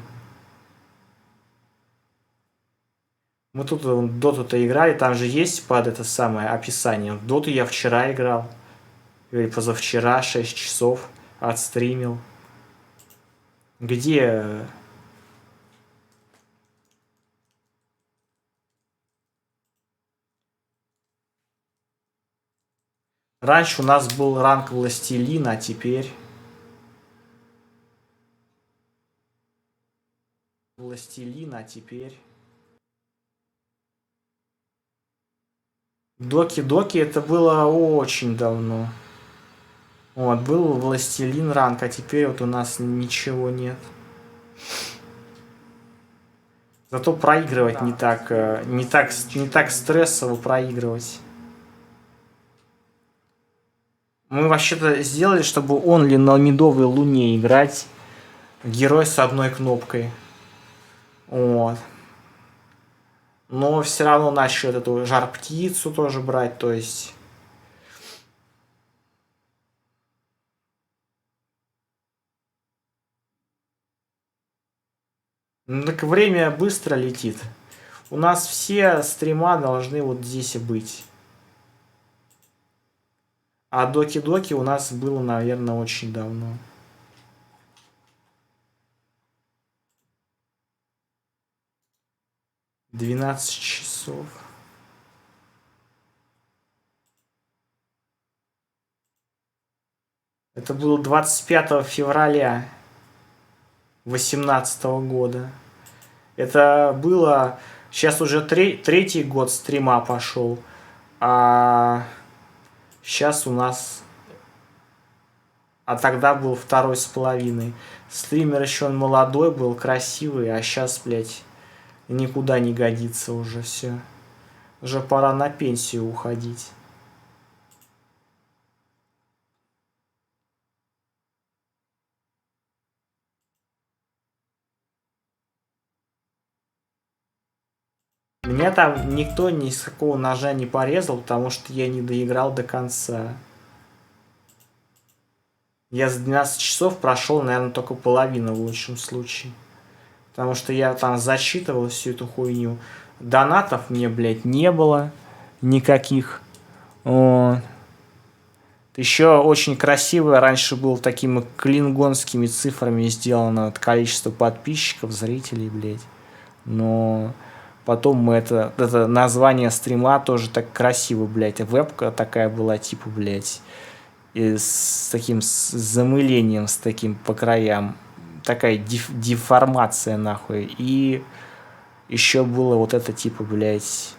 Мы тут Доту-то играли, там же есть под это самое описание. Доту я вчера играл. Или позавчера 6 часов отстримил. Где... Раньше у нас был ранг Властелина, а теперь... Властелина, а теперь... Доки-доки это было очень давно. Вот, был властелин ранг, а теперь вот у нас ничего нет. Зато проигрывать не так стрессово проигрывать. Мы вообще-то сделали, чтобы он ли на медовой луне играть. Герой с одной кнопкой. Вот. Но все равно начали эту жар-птицу тоже брать, то есть... Ну, так время быстро летит. У нас все стрима должны вот здесь и быть. А доки-доки у нас было, наверное, очень давно. $12 часов. Это было 25 февраля 2018 года. Это было... Сейчас уже третий год стрима пошел. А сейчас у нас... А тогда был 2,5. Стример еще он молодой был, красивый. А сейчас, блядь, никуда не годится уже все. Уже пора на пенсию уходить. Меня там никто ни с какого ножа не порезал, потому что я не доиграл до конца. Я за 12 часов прошел, наверное, только половину в лучшем случае. Потому что я там зачитывал всю эту хуйню. Донатов мне, блядь, не было никаких. Вот. Еще очень красиво раньше было такими клингонскими цифрами сделано количество подписчиков, зрителей, блядь. Но потом мы это название стрима тоже так красиво, блядь. Вебка такая была, типа, блядь. И с таким замылением, с таким по краям. Такая деформация, нахуй. И еще было вот это, типа, блядь...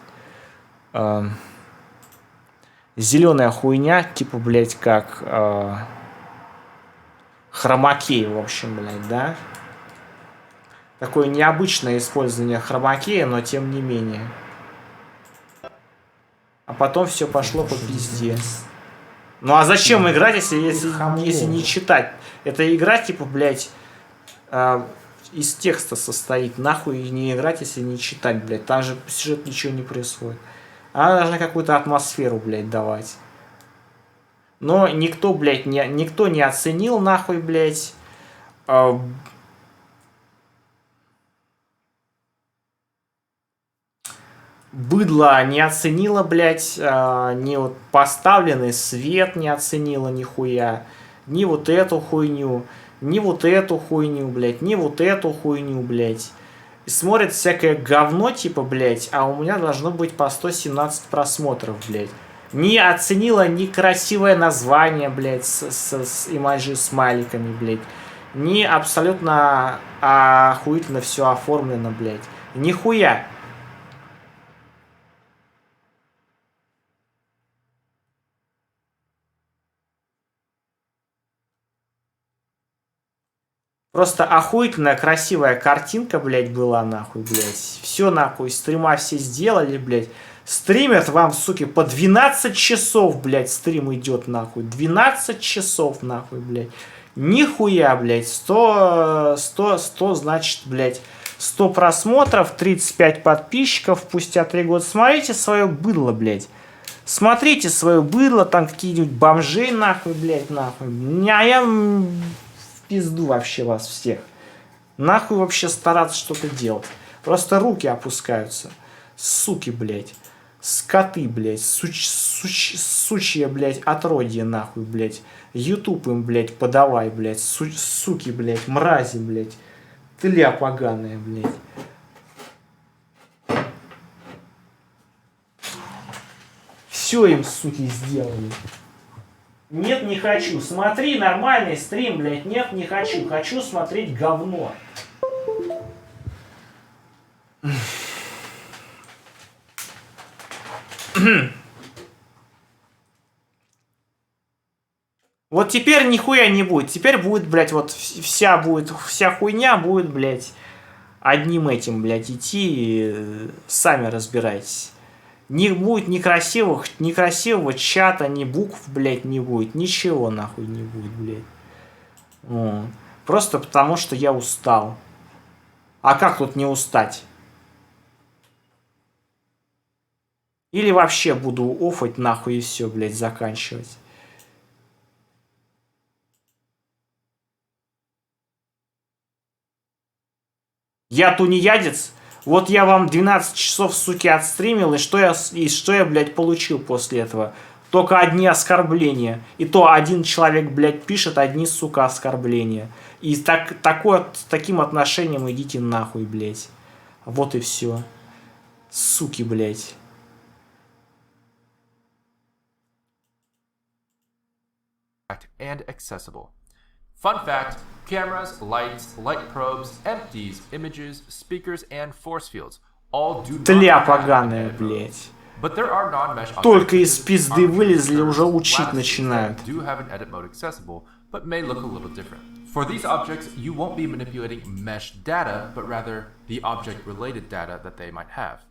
зеленая хуйня, типа, блядь, как хромакей, в общем, блядь, да? Такое необычное использование хромакея, но тем не менее. А потом все пошло по пизде. Ну а зачем играть, если не читать? Это игра, типа, блядь, из текста состоит. Нахуй и не играть, если не читать, блядь. Там же сюжет ничего не происходит. Она должна какую-то атмосферу, блядь, давать. Но никто, блядь, никто не оценил, нахуй, блядь. Быдло не оценило, блядь. Ни вот поставленный свет не оценила нихуя. Ни вот эту хуйню. Ни вот эту хуйню, блядь. Ни вот эту хуйню, блядь. И смотрит всякое говно, типа, блядь. А у меня должно быть по 117 просмотров, блядь. Не оценила ни красивое название, блядь, с эмоджи смайликами, блядь. Ни абсолютно охуительно все оформлено, блядь. Нихуя. Просто охуительная красивая картинка, блядь, была, нахуй, блядь. Все, нахуй, стрима все сделали, блядь. Стримят вам, суки, по 12 часов, блядь, стрим идет, нахуй. 12 часов, нахуй, блядь. Нихуя, блядь. 100, значит, блядь, 100 просмотров, 35 подписчиков спустя 3 года. Смотрите свое быдло, блядь. Смотрите свое быдло, там какие-нибудь бомжей, нахуй, блядь, нахуй. А я в пизду вообще вас всех. Нахуй вообще стараться что-то делать. Просто руки опускаются. Суки, блядь. Скоты, блядь. Сучья, блядь, отродье, нахуй, блядь. Ютуб им, блядь, подавай, блядь. Суки, блядь, мрази, блядь. Тля поганая, блядь. Все им, суки, сделали. Нет, не хочу. Смотри, нормальный стрим, блядь. Нет, не хочу. Хочу смотреть говно. Вот теперь нихуя не будет. Теперь будет, блядь, вот вся хуйня будет, блядь, одним этим, блядь, идти и сами разбирайтесь. Не будет ни красивого чата, ни букв, блядь, не будет. Ничего нахуй не будет, блядь. Вот. Просто потому, что я устал. А как тут не устать? Или вообще буду офать нахуй и все, блядь, заканчивать. Я тунеядец? Вот я вам 12 часов, суки, отстримил, и что я, блядь, получил после этого? Только одни оскорбления. И то один человек, блядь, пишет одни, сука, оскорбления. И с таким отношением идите нахуй, блядь. Вот и все. Суки, блядь. And accessible. Fun fact, cameras, lights, light probes, empties, images, speakers, and force fields all do not Тля have поганая, edit mode. блядь. But there are non-mesh Только objects из пизды вылезли, уже учить начинают. that do have an edit mode accessible, but may look a little different. For these objects, you won't be manipulating mesh data, but rather the object-related data that they might have.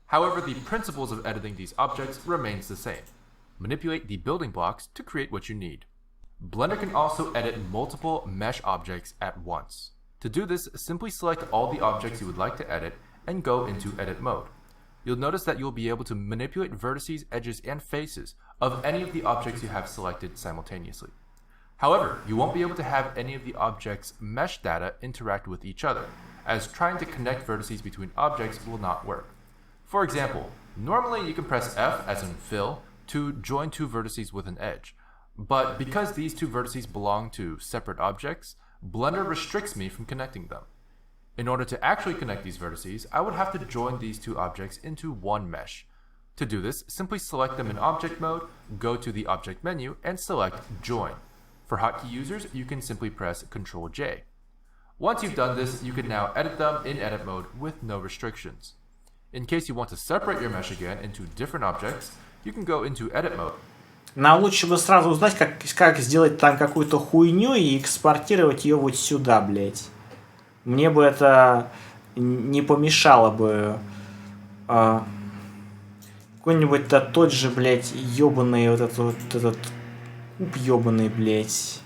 However, the principles of editing these objects remains the same. Manipulate the building blocks to create what you need. Blender can also edit multiple mesh objects at once. To do this, simply select all the objects you would like to edit and go into edit mode. You'll notice that you'll be able to manipulate vertices, edges, and faces of any of the objects you have selected simultaneously. However, you won't be able to have any of the objects' mesh data interact with each other, as trying to connect vertices between objects will not work. For example, normally you can press F as in fill to join two vertices with an edge, but because these two vertices belong to separate objects, Blender restricts me from connecting them. In order to actually connect these vertices, I would have to join these two objects into one mesh. To do this, simply select them in object mode, go to the object menu, and select Join. For hotkey users, you can simply press Ctrl J. Once you've done this, you can now edit them in edit mode with no restrictions. In case you want to separate your mesh again into different objects, you can go into edit mode. Нам лучше бы сразу узнать, как сделать там какую-то хуйню и экспортировать ее вот сюда, блядь. Мне бы это не помешало бы. Какой-нибудь тот же, блядь, ёбаный этот куб ёбаный, блядь.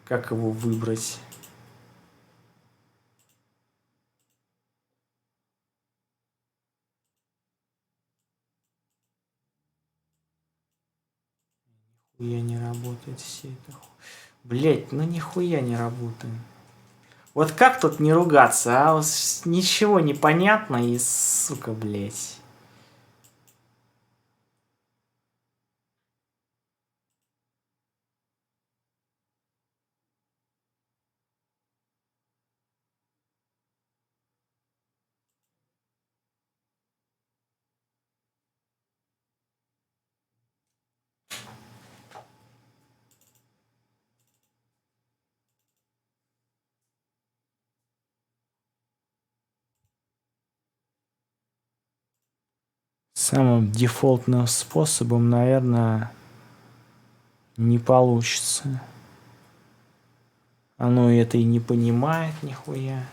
Как его выбрать? Нихуя не работает все это. Блядь, ну нихуя не работает. Вот как тут не ругаться, а? Ничего не понятно и, сука, блядь. Самым дефолтным способом, наверное, не получится. Оно это и не понимает нихуя.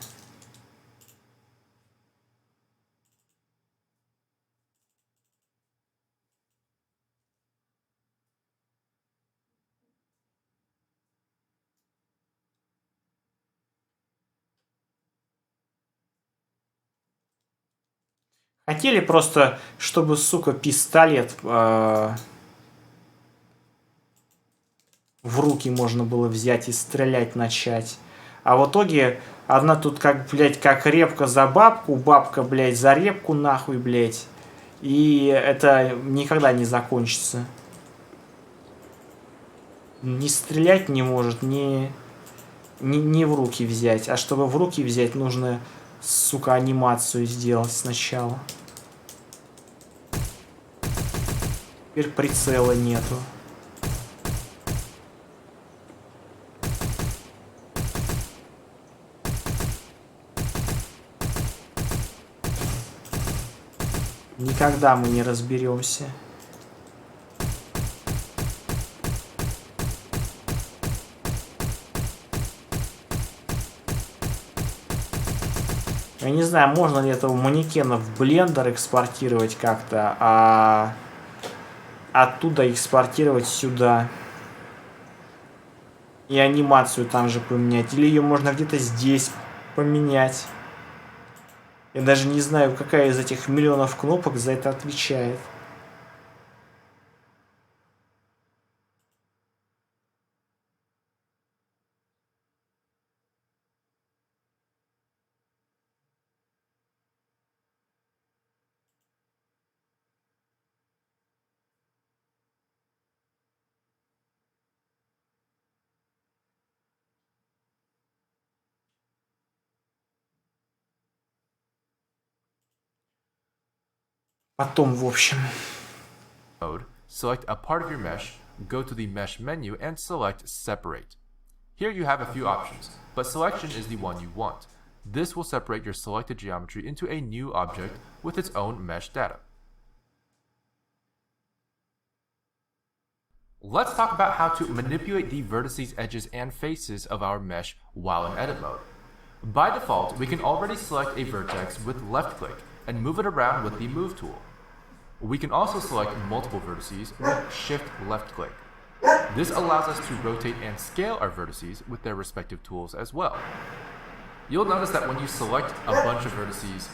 Хотели просто, чтобы, сука, пистолет в руки можно было взять и стрелять начать. А в итоге одна тут как, блядь, как репка за бабку, бабка, блядь, за репку нахуй, блядь. И это никогда не закончится. Не стрелять не может, не в руки взять. А чтобы в руки взять, нужно, сука, анимацию сделать сначала. Теперь прицела нету. Никогда мы не разберемся. Я не знаю, можно ли этого манекена в блендер экспортировать как-то, а оттуда экспортировать сюда. И анимацию там же поменять. Или ее можно где-то здесь поменять. Я даже не знаю, какая из этих миллионов кнопок за это отвечает. Потом, в общем. Mode, select a part of your mesh, go to the mesh menu and select separate. Here you have a few options, but selection is the one you want. This will separate your selected geometry into a new object with its own mesh data. Let's talk about how to manipulate the vertices, edges, and faces of our mesh while in edit mode. By default, we can already select a vertex with left click and move it around with the move tool. We can also select multiple vertices with shift left click. This allows us to rotate and scale our vertices with their respective tools as well. You'll notice that when you select a bunch of vertices,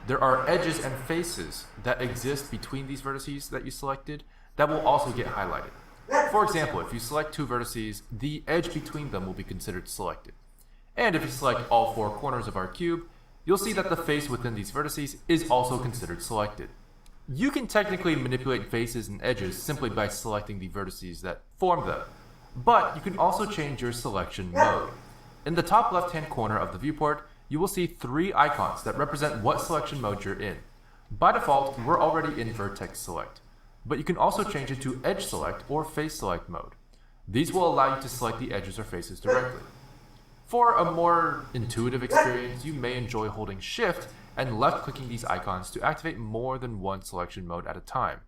there are edges and faces that exist between these vertices that you selected that will also get highlighted. For example, if you select two vertices, the edge between them will be considered selected. And if you select all four corners of our cube, you'll see that the face within these vertices is also considered selected. You can technically manipulate faces and edges simply by selecting the vertices that form them, but you can also change your selection mode. In the top left-hand corner of the viewport, you will see three icons that represent what selection mode you're in. By default, we're already in vertex select, but you can also change it to edge select or face select mode. These will allow you to select the edges or faces directly. For a more intuitive experience, you may enjoy holding shift and left-clicking these icons to activate more than one selection mode at a time.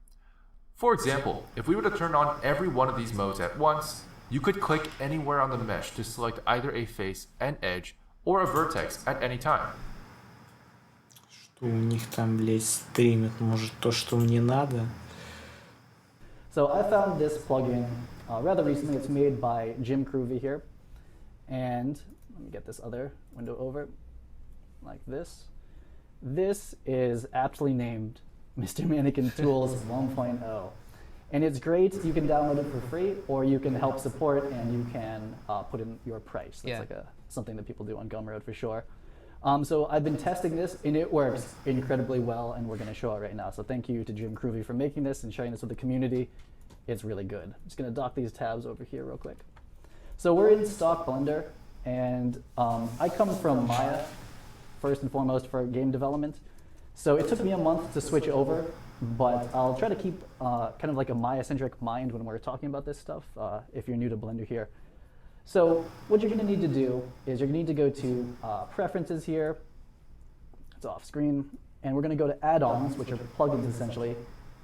For example, if we were to turn on every one of these modes at once, you could click anywhere on the mesh to select either a face, an edge, or a vertex at any time. Что у них там, блядь, стримит? Может, то, что мне надо? So I found this plugin rather recently. It's made by Jim Croovy here. And let me get this other window over, like this. This is aptly named Mr. Mannequin Tools 1.0. And it's great. You can download it for free, or you can help support and you can put in your price. That's like something that people do on Gumroad for sure. So I've been testing this, and it works incredibly well, and we're going to show it right now. So thank you to Jim Croovy for making this and sharing this with the community. It's really good. I'm just going to dock these tabs over here real quick. So we're in stock Blender, and I come from Maya, first and foremost, for game development. So it took me a month to switch over, but I'll try to keep kind of like a Maya-centric mind when we're talking about this stuff, if you're new to Blender here. So what you're going to need to do is you're going to need to go to Preferences here. It's off screen. And we're going to go to Add-ons, which are plugins essentially.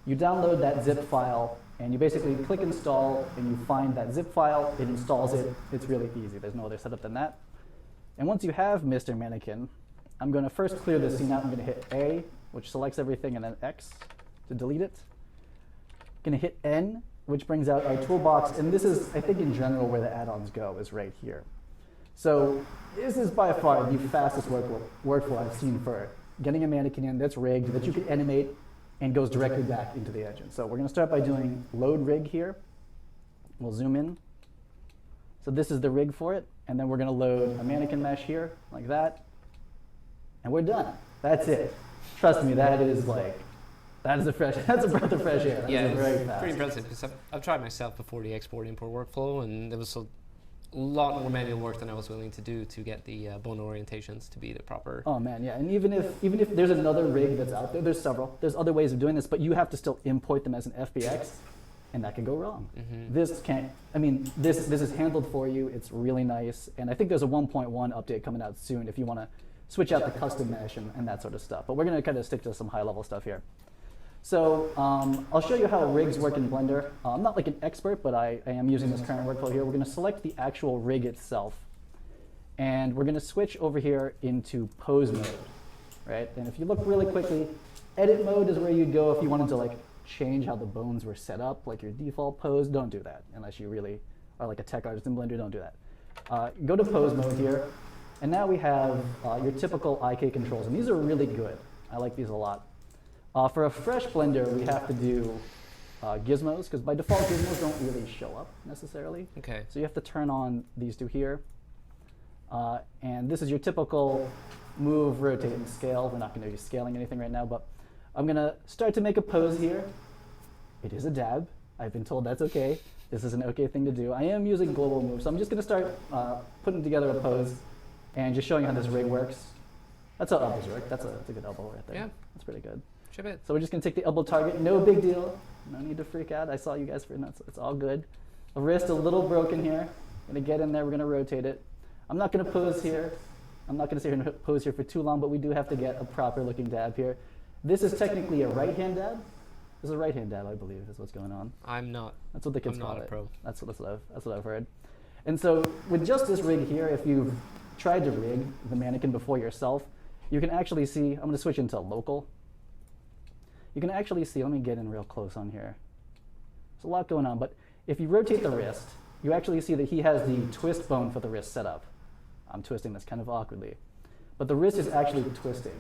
You download that zip file, and you basically click Install, and you find that zip file. It installs it. It's really easy. There's no other setup than that. And once you have Mr. Mannequin, I'm going to first clear the scene out. I'm going to hit A, which selects everything, and then X to delete it. I'm going to hit N, which brings out our toolbox. And this is, I think, in general, where the add-ons go, is right here. So this is by far the fastest workflow I've seen for getting a mannequin in that's rigged, that you can animate, and goes directly back into the engine. So we're going to start by doing load rig here. We'll zoom in. So this is the rig for it. And then we're going to load a mannequin mesh here, like that. And we're done. That's it. Trust me, that is like, that's a breath of fresh air. That's very fast. Pretty impressive, because I've tried myself before the export-import workflow, and there was a lot more manual work than I was willing to do to get the bone orientations to be the proper. Oh man, yeah, and even if there's another rig that's out there, there's several. There's other ways of doing this, but you have to still import them as an FBX, and that can go wrong. Mm-hmm. This can't. I mean, this is handled for you. It's really nice, and I think there's a 1.1 update coming out soon if you want to switch out the custom mesh and that sort of stuff. But we're going to kind of stick to some high-level stuff here. So I'll show you how rigs work in Blender. I'm not like an expert, but I am using this current workflow here. We're going to select the actual rig itself. And we're going to switch over here into pose mode. right? And if you look really quickly, edit mode is where you'd go if you wanted to like change how the bones were set up, like your default pose. Don't do that unless you really are like a tech artist in Blender. Don't do that. Go to pose mode here, and now we have your typical IK controls, and these are really good. I like these a lot. For a fresh Blender, we have to do gizmos, because by default gizmos don't really show up necessarily. Okay. So you have to turn on these two here. And this is your typical move, rotate, and scale. We're not going to be scaling anything right now, but I'm going to start to make a pose here. It is a dab. I've been told that's okay. This is an okay thing to do. I am using global moves, so I'm just going to start putting together a pose and just showing how this rig works. That's how elbows work. That's a good elbow right there. Yeah. That's pretty good. Ship it. So we're just going to take the elbow target. No big deal. No need to freak out. I saw you guys for nuts. It's all good. The wrist a little broken here. Going to get in there. We're going to rotate it. I'm not going to pose here. I'm not going to sit here and pose here for too long, but we do have to get a proper looking dab here. This is technically a right hand dab. This is a right hand dab, I believe, is what's going on. I'm not. That's what the kids I'm call not a it. pro. That's what I've heard. And so with just this rig here, if you've tried to rig the mannequin before yourself, you can actually see, I'm going to switch into local. You can actually see, let me get in real close on here. There's a lot going on, but if you rotate the wrist, you actually see that he has the twist bone for the wrist set up. I'm twisting this kind of awkwardly. But the wrist is actually twisting.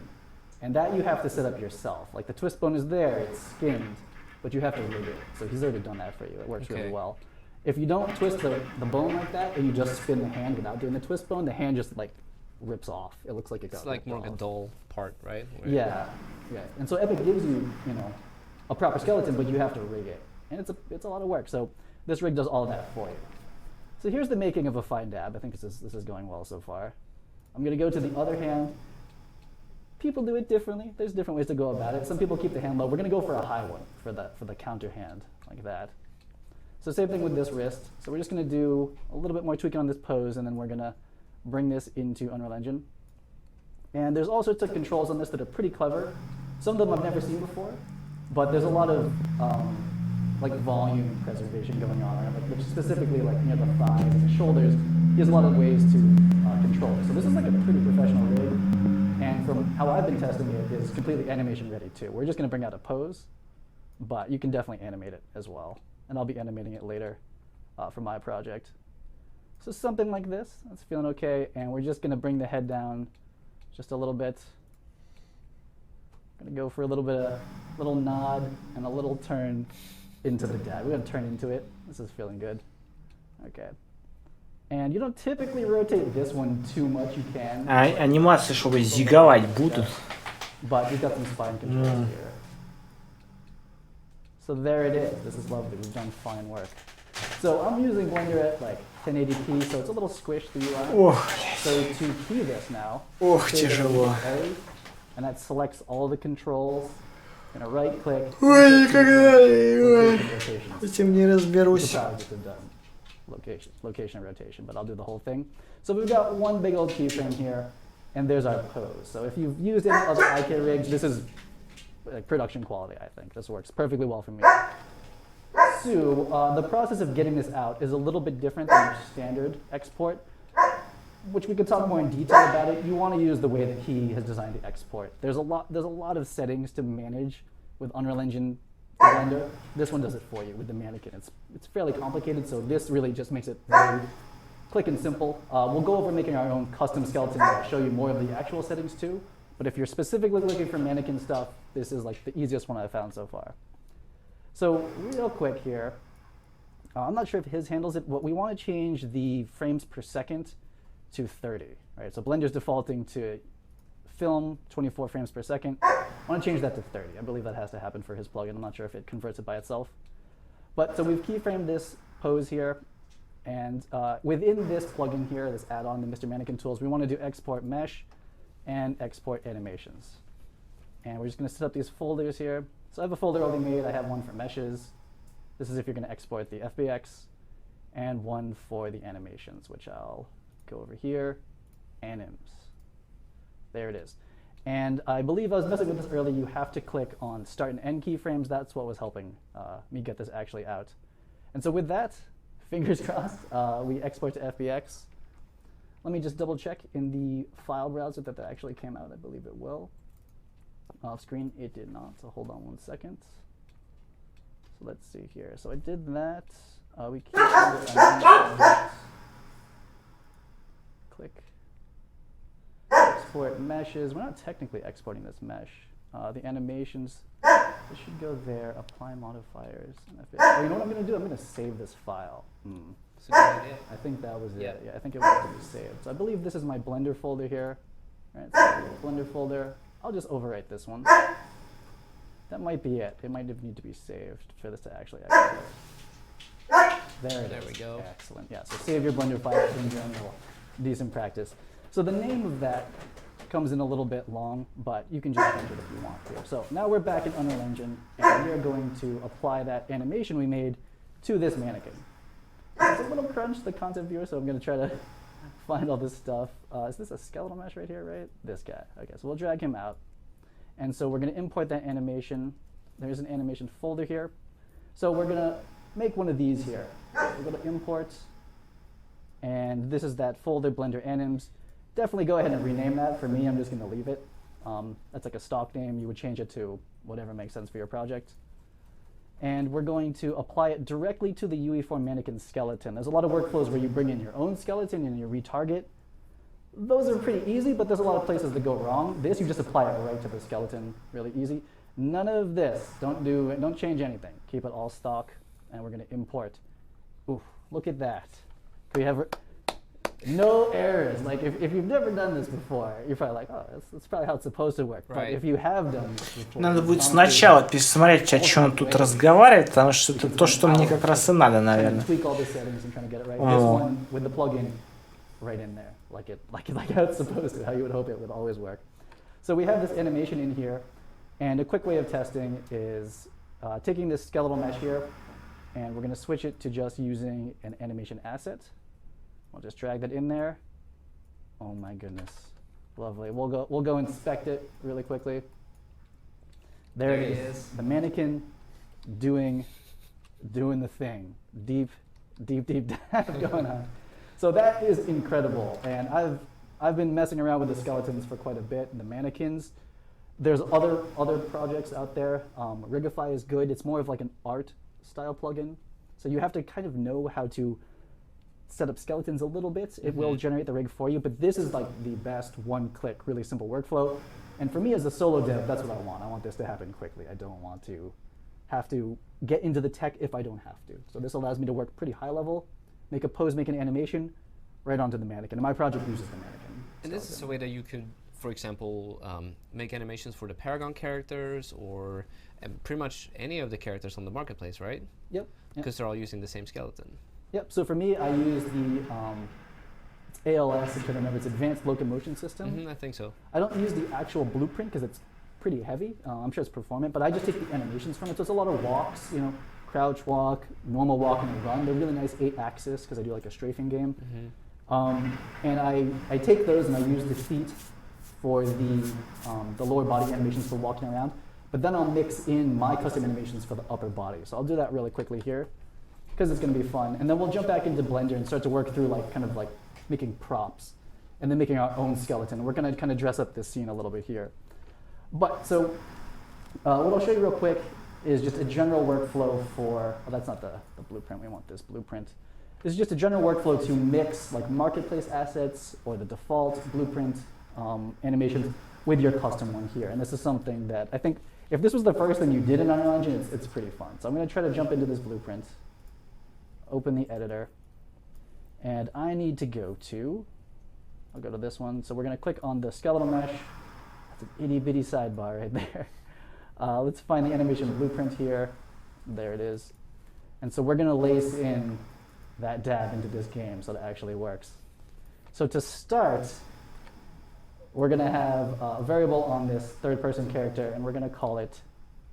And that you have to set up yourself. Like the twist bone is there, it's skinned, but you have to rig it. So he's already done that for you. It works really well. If you don't twist the bone like that, and you just spin the hand without doing the twist bone, the hand just like rips off. It looks like it got It's like ripped more like a off. dull part, right? Yeah, yeah. And so Epic gives you, a proper skeleton, but you have to rig it. And it's a lot of work. So this rig does all of that for you. So here's the making of a fine dab. I think this is going well so far. I'm going to go to the other hand. People do it differently. There's different ways to go about it. Some people keep the hand low. We're going to go for a high one for the counter hand, like that. So same thing with this wrist. So we're just going to do a little bit more tweaking on this pose, and then we're going to bring this into Unreal Engine. And there's all sorts of controls on this that are pretty clever. Some of them I've never seen before, but there's a lot of like volume preservation going on, which specifically like near the thighs and the shoulders. There's a lot of ways to control it. So this is like a pretty professional rig, and from how I've been testing it, is completely animation ready too. We're just going to bring out a pose, but you can definitely animate it as well, and I'll be animating it later for my project. So something like this, that's feeling okay, and we're just going to bring the head down just a little bit. Going to go for a little nod and a little turn into the dab. We're going to turn into it. This is feeling good. Okay. And you don't typically rotate this one too much. You can. Анимации, чтобы зиговать будут. But we've got some spine controls here. So there it is. This is lovely. We've done fine work. So I'm using Blender at like 1080p, so it's a little squished, the UI. Ох, So to key this now, ох, тяжело. and that selects all the controls. Gonna right click. Ой, никогда Rotation. с этим не разберусь. Location and rotation, but I'll do the whole thing. So we've got one big old keyframe here, and there's our pose. So if you've used any other IK rigs, this is like production quality, I think. This works perfectly well for me. So the process of getting this out is a little bit different than your standard export, which we could talk more in detail about it. You want to use the way that he has designed the export. There's a lot of settings to manage with Unreal Engine Blender. This one does it for you with the mannequin. It's fairly complicated, so this really just makes it very quick and simple. We'll go over making our own custom skeleton, and I'll show you more of the actual settings too. But if you're specifically looking for mannequin stuff, this is like the easiest one I've found so far. So real quick here, I'm not sure if his handles it, but we want to change the frames per second to 30, right? So Blender's defaulting to film 24 frames per second. I want to change that to 30. I believe that has to happen for his plugin. I'm not sure if it converts it by itself. But so we've keyframed this pose here, and within this plugin here, this add-on, the Mr. Mannequin Tools, we want to do export mesh and export animations. And we're just going to set up these folders here. So I have a folder already made. I have one for meshes. This is if you're going to export the FBX, and one for the animations, which I'll go over here, anims. There it is. And I believe I was messing with this earlier. You have to click on start and end keyframes. That's what was helping me get this actually out. And so with that, fingers crossed, we export to FBX. Let me just double check in the file browser that actually came out. I believe it will. off screen? It did not, so hold on 1 second. So let's see here. So I did that. We can't click. Export meshes. We're not technically exporting this mesh. The animations, it should go there. Apply modifiers. Oh, you know what I'm going to do? I'm going to save this file. It's a good idea. I think that was Yeah. it. Yeah, I think it was to be saved. So I believe this is my Blender folder here. Right, so Blender folder. I'll just overwrite this one. That might be it. It might need to be saved for this to actually export. There it is. There we go. Excellent. Yeah, so save your Blender file in general. Decent practice. So the name of that comes in a little bit long, but you can just change it if you want to. So now we're back in Unreal Engine, and we're going to apply that animation we made to this mannequin. It's a little crunch, the content viewer, so I'm going to try to find all this stuff. Is this a skeletal mesh right here, right? This guy. Okay, so we'll drag him out. And so we're going to import that animation. There's an animation folder here. So we're going to make one of these here. We're going to import, and this is that folder, Blender Anims. Definitely go ahead and rename that. For me, I'm just going to leave it. That's like a stock name. You would change it to whatever makes sense for your project. And we're going to apply it directly to the UE4 mannequin skeleton. There's a lot of workflows where you bring in your own skeleton and you retarget. Those are pretty easy, but there's a lot of places that go wrong. This, you just apply it right to the skeleton, really easy. None of this. Don't change anything. Keep it all stock, and we're going to import. Ooh, look at that. We have no errors. Like if you've never done this before, you're probably like, oh, that's probably how it's supposed to work. But Right. if you have done this before, Надо будет сначала пересмотреть, о чем он тут разговаривает, потому что это то, что мне как раз и надо, наверное. tweak all the settings and trying to get it right. This one with the plugin right in there, like how it's supposed to, how you would hope it would always work. So we have this animation in here, and a quick way of testing is taking this skeletal mesh here, and we're going to switch it to just using an animation asset. We'll just drag that in there. Oh my goodness, lovely. We'll go inspect it really quickly. There it is. The mannequin doing the thing. Deep dive going on. So that is incredible. And I've been messing around with the skeletons for quite a bit, and the mannequins. There's other projects out there. Rigify is good. It's more of like an art style plugin. So you have to kind of know how to set up skeletons a little bit. It will generate the rig for you, but this is like the best one-click, really simple workflow. And for me as a solo dev, that's what I want. I want this to happen quickly. I don't want to have to get into the tech if I don't have to. So this allows me to work pretty high level, make a pose, make an animation, right onto the mannequin. And my project uses the mannequin. And this is a way that you could, for example, make animations for the Paragon characters or pretty much any of the characters on the marketplace, right? Yep. Because they're all using the same skeleton. Yep. So for me, I use the it's ALS. I'm trying to remember. It's Advanced Locomotion System. I think so. I don't use the actual blueprint because it's pretty heavy. I'm sure it's performant, but I just take the animations from it. So it's a lot of walks, crouch walk, normal walk, and a run. They're really nice 8-axis because I do like a strafing game. And I take those and I use the feet for the lower body animations for walking around. But then I'll mix in my custom animations for the upper body. So I'll do that really quickly here because it's going to be fun. And then we'll jump back into Blender and start to work through kind of making props and then making our own skeleton. We're going to kind of dress up this scene a little bit here. But so what I'll show you real quick is just a general workflow for, that's not the blueprint, we want this blueprint. This is just a general workflow to mix like marketplace assets or the default blueprint animations with your custom one here. And this is something that I think if this was the first thing you did in Unreal Engine, it's pretty fun. So I'm going to try to jump into this blueprint, open the editor, and I need to go to, I'll go to this one. So we're going to click on the skeletal mesh. That's an itty bitty sidebar right there. Let's find the animation blueprint here. There it is. And so we're going to lace in that dab into this game so that it actually works. So to start, we're going to have a variable on this third-person character, and we're going to call it,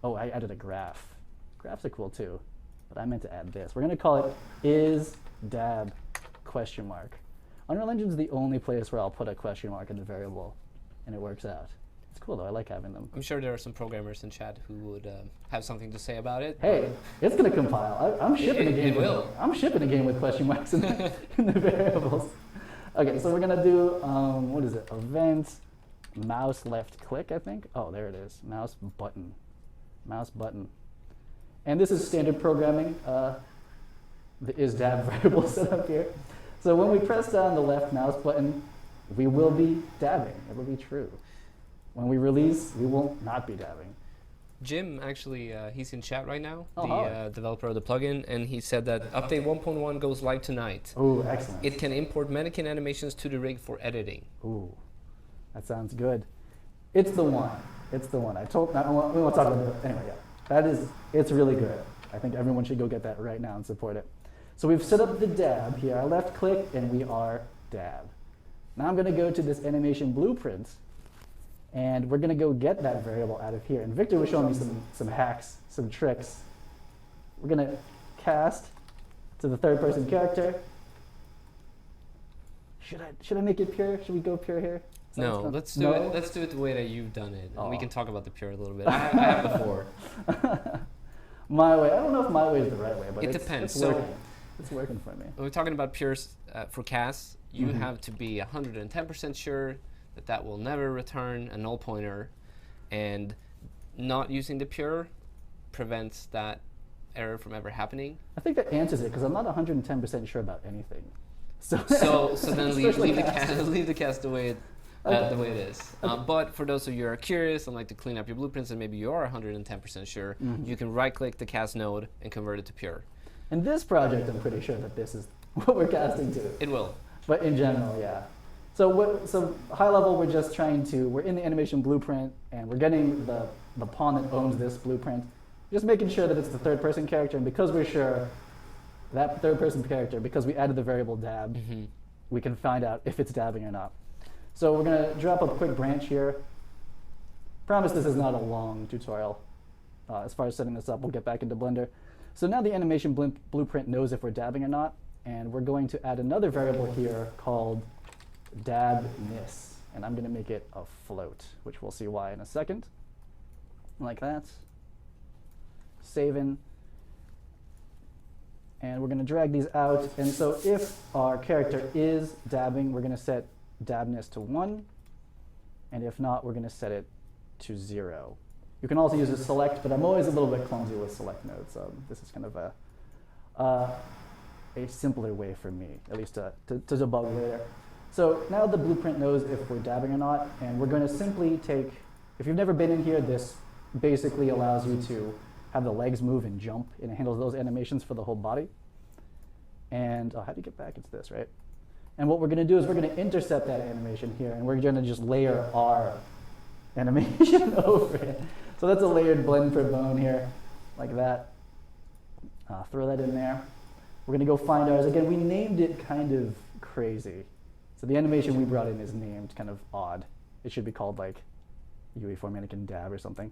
oh, I added a graph. Graphs are cool too, but I meant to add this. We're going to call it isDab ? Unreal Engine's the only place where I'll put a question mark in the variable, and it works out. It's cool though, I like having them. I'm sure there are some programmers in chat who would have something to say about it. Hey, it's going to compile. I'm shipping a game. I'm shipping a game with question marks in the variables. Okay, so we're going to do, what is it, event mouse left click, I think. Oh, there it is. Mouse button. Mouse button. And this is standard programming. The isDab variable set up here. So when we press down the left mouse button, we will be dabbing. It will be true. When we release, we will not be dabbing. Jim, actually, he's in chat right now, Oh, the hi. developer of the plugin, and he said that update 1.1 goes live tonight. Ooh, excellent. It can import mannequin animations to the rig for editing. Ooh, that sounds good. It's the one. It's the one. We won't talk about it. Anyway, yeah. It's really good. I think everyone should go get that right now and support it. So we've set up the dab here. I left click and we are dab. Now I'm gonna go to this animation blueprint and we're gonna go get that variable out of here. And Victor was showing me some hacks, some tricks. We're gonna cast to the third person character. Should I make it pure? Should we go pure here? Is that No, what's let's do no? it. Let's do it the way that you've done it. And we Aw. can talk about the pure a little bit. I have before. My way. I don't know if my way is the right way, but It it's, depends. It's So- working. It's working for me. When we're talking about pures for casts, you Mhm. have to be 110% sure that that will never return a null pointer, and not using the pure prevents that error from ever happening. I think that answers it because I'm not 110% sure about anything. So So then especially leave the cast. cast leave the cast the way it Okay. the way it is. But for those of you who are curious and like to clean up your blueprints and maybe you are 110% sure, Mhm. you can right-click the cast node and convert it to pure. In this project, I'm pretty sure that this is what we're casting to. It will. But in general, yeah. So high level, we're in the animation blueprint and we're getting the pawn that owns this blueprint, just making sure that it's the third person character. And because we're sure that third person character, because we added the variable dab, Mm-hmm. we can find out if it's dabbing or not. So we're gonna drop a quick branch here. Promise this is not a long tutorial. As far as setting this up, we'll get back into Blender. So now the animation blueprint knows if we're dabbing or not, and we're going to add another variable here called dabness, and I'm gonna make it a float, which we'll see why in a second. Like that. Saving. And we're gonna drag these out, and so if our character is dabbing, we're gonna set dabness to 1, and if not, we're gonna set it to 0. You can also use a select, but I'm always a little bit clumsy with select nodes, so this is kind of a simpler way for me, at least to debug later. So now the blueprint knows if we're dabbing or not, and we're going to simply take, if you've never been in here, this basically allows you to have the legs move and jump, and it handles those animations for the whole body. And how do you get back? It's this, right? And what we're going to do is we're going to intercept that animation here, and we're going to just layer our animation over it. So that's a layered blend for bone here, like that. Throw that in there. We're going to go find ours. Again, we named it kind of crazy. So the animation we brought in is named kind of odd. It should be called like UE4 Mannequin Dab or something.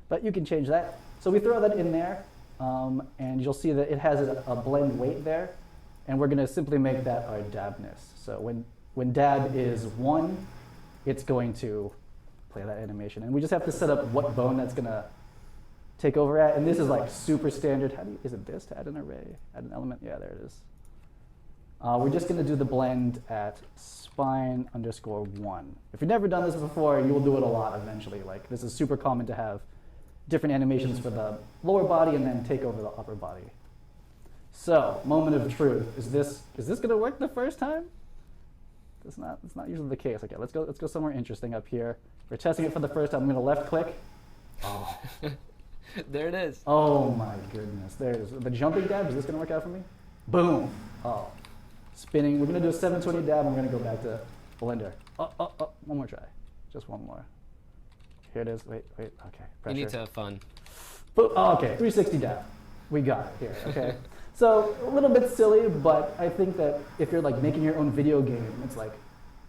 But you can change that. So we throw that in there, and you'll see that it has a blend weight there. And we're going to simply make that our dabness. So when dab is 1, it's going to play that animation. And we just have to set up what bone that's going to take over at. And this is like super standard. Is it this to add an array? Add an element? Yeah, there it is. We're just going to do the blend at spine_1. If you've never done this before, you will do it a lot eventually. Like, this is super common to have different animations for the lower body and then take over the upper body. So, moment of truth. Is this going to work the first time? It's not usually the case. Okay, let's go somewhere interesting up here. We're testing it for the first time. I'm going to left click. Oh. There it is. Oh my goodness. There it is. The jumping dab, is this going to work out for me? Boom. Oh. Spinning. We're going to do a 720 dab. I'm going to go back to Blender. One more try. Just one more. Here it is. Wait. Okay. Pressure. You need to have fun. Oh, okay. 360 dab. We got it here. Okay. So a little bit silly, but I think that if you're like making your own video game, it's like,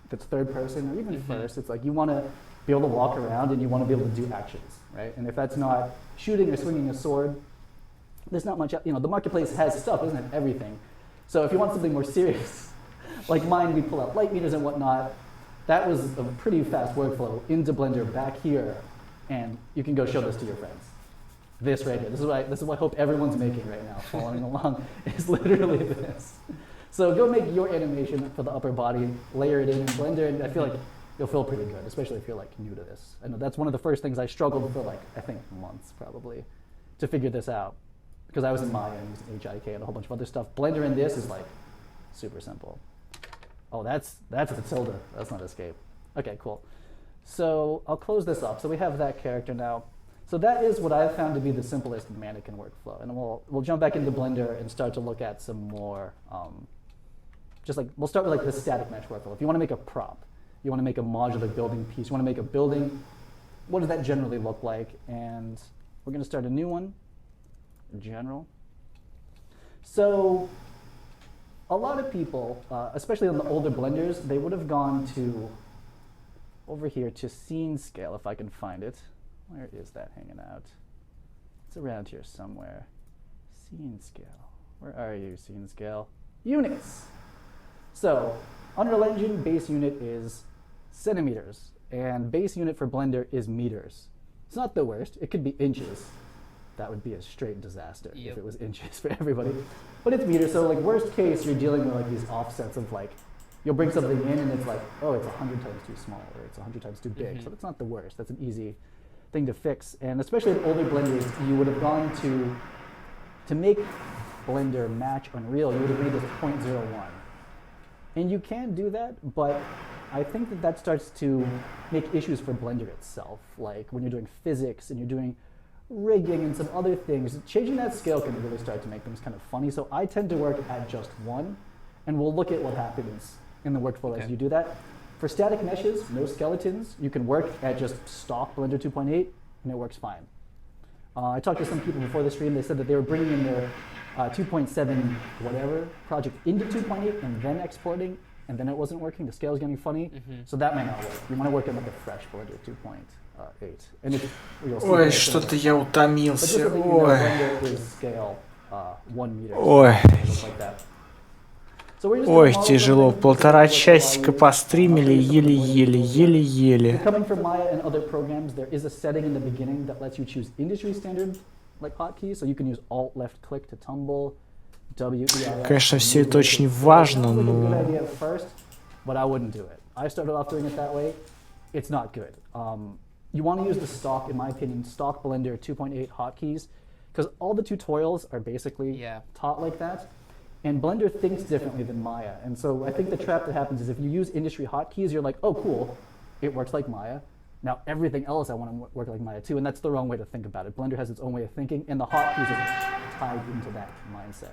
if it's third person or even first, it's like you want to be able to walk around and you want to be able to do actions, right? And if that's not shooting or swinging a sword, there's not much, the marketplace has stuff, doesn't have everything. So if you want something more serious, like mine, we pull out light meters and whatnot. That was a pretty fast workflow into Blender back here, and you can go show this to your friends. This right here. This is what I hope everyone's making right now, following along, is literally this. So go make your animation for the upper body, layer it in Blender, and I feel like you'll feel pretty good, especially if you're like new to this. I know that's one of the first things I struggled for like, I think months probably, to figure this out. Because I was in Maya and using HIK and a whole bunch of other stuff. Blender in this is like super simple. Oh, that's the tilde. That's not escape. Okay, cool. So I'll close this up. So we have that character now. So that is what I've found to be the simplest mannequin workflow. And we'll jump back into Blender and start to look at some more, we'll start with like the static mesh workflow. If you want to make a prop, you want to make a modular building piece, you want to make a building, what does that generally look like? And we're going to start a new one, general. So a lot of people, especially on the older Blenders, they would have gone to, over here, to scene scale, if I can find it. Where is that hanging out? It's around here somewhere. Scene scale. Where are you, scene scale? Units. So, Unreal Engine base unit is centimeters, and base unit for Blender is meters. It's not the worst. It could be inches. That would be a straight disaster if it was inches for everybody. But it's meters, so like worst case, you're dealing with like these offsets of like, you'll bring something in and it's like, oh, it's 100 times too small, or it's 100 times too big. So that's not the worst. That's an easy thing to fix. And especially with older Blenders, you would have gone to make Blender match Unreal, you would have made this 0.01. And you can do that, but I think that starts to make issues for Blender itself. Like when you're doing physics and you're doing rigging and some other things, changing that scale can really start to make things kind of funny. So I tend to work at just 1, and we'll look at what happens in the workflow as you do that. For static meshes, no skeletons, you can work at just stock Blender 2.8, and it works fine. I talked to some people before the stream, they said that they were bringing in their 2.7 whatever project into 2.8 and then exporting, and then it wasn't working, the scale was getting funny, so that might not work. You want to work at like a fresh Blender 2.8. And you'll see Ой, что-то я утомился. Ой. Blender is scale 1 meter. Ой. Like that. Ой, тяжело. 1,5 часика постримили, еле-еле. Coming from Maya and other programs, there is a setting in the beginning that lets you choose industry standard like hotkeys, so you can use Alt left click to tumble, W, E, I, Конечно, все это очень важно, Good но... idea at first, but I wouldn't do it. I started off doing it that way. It's not good. You want to use the stock, in my opinion, stock Blender 2.8 hotkeys, because all the tutorials are basically taught like that. And Blender thinks differently than Maya. And so I think the trap that happens is if you use industry hotkeys, you're like, oh, cool, it works like Maya. Now everything else I want to work like Maya too, and that's the wrong way to think about it. Blender has its own way of thinking, and the hotkeys are tied into that mindset.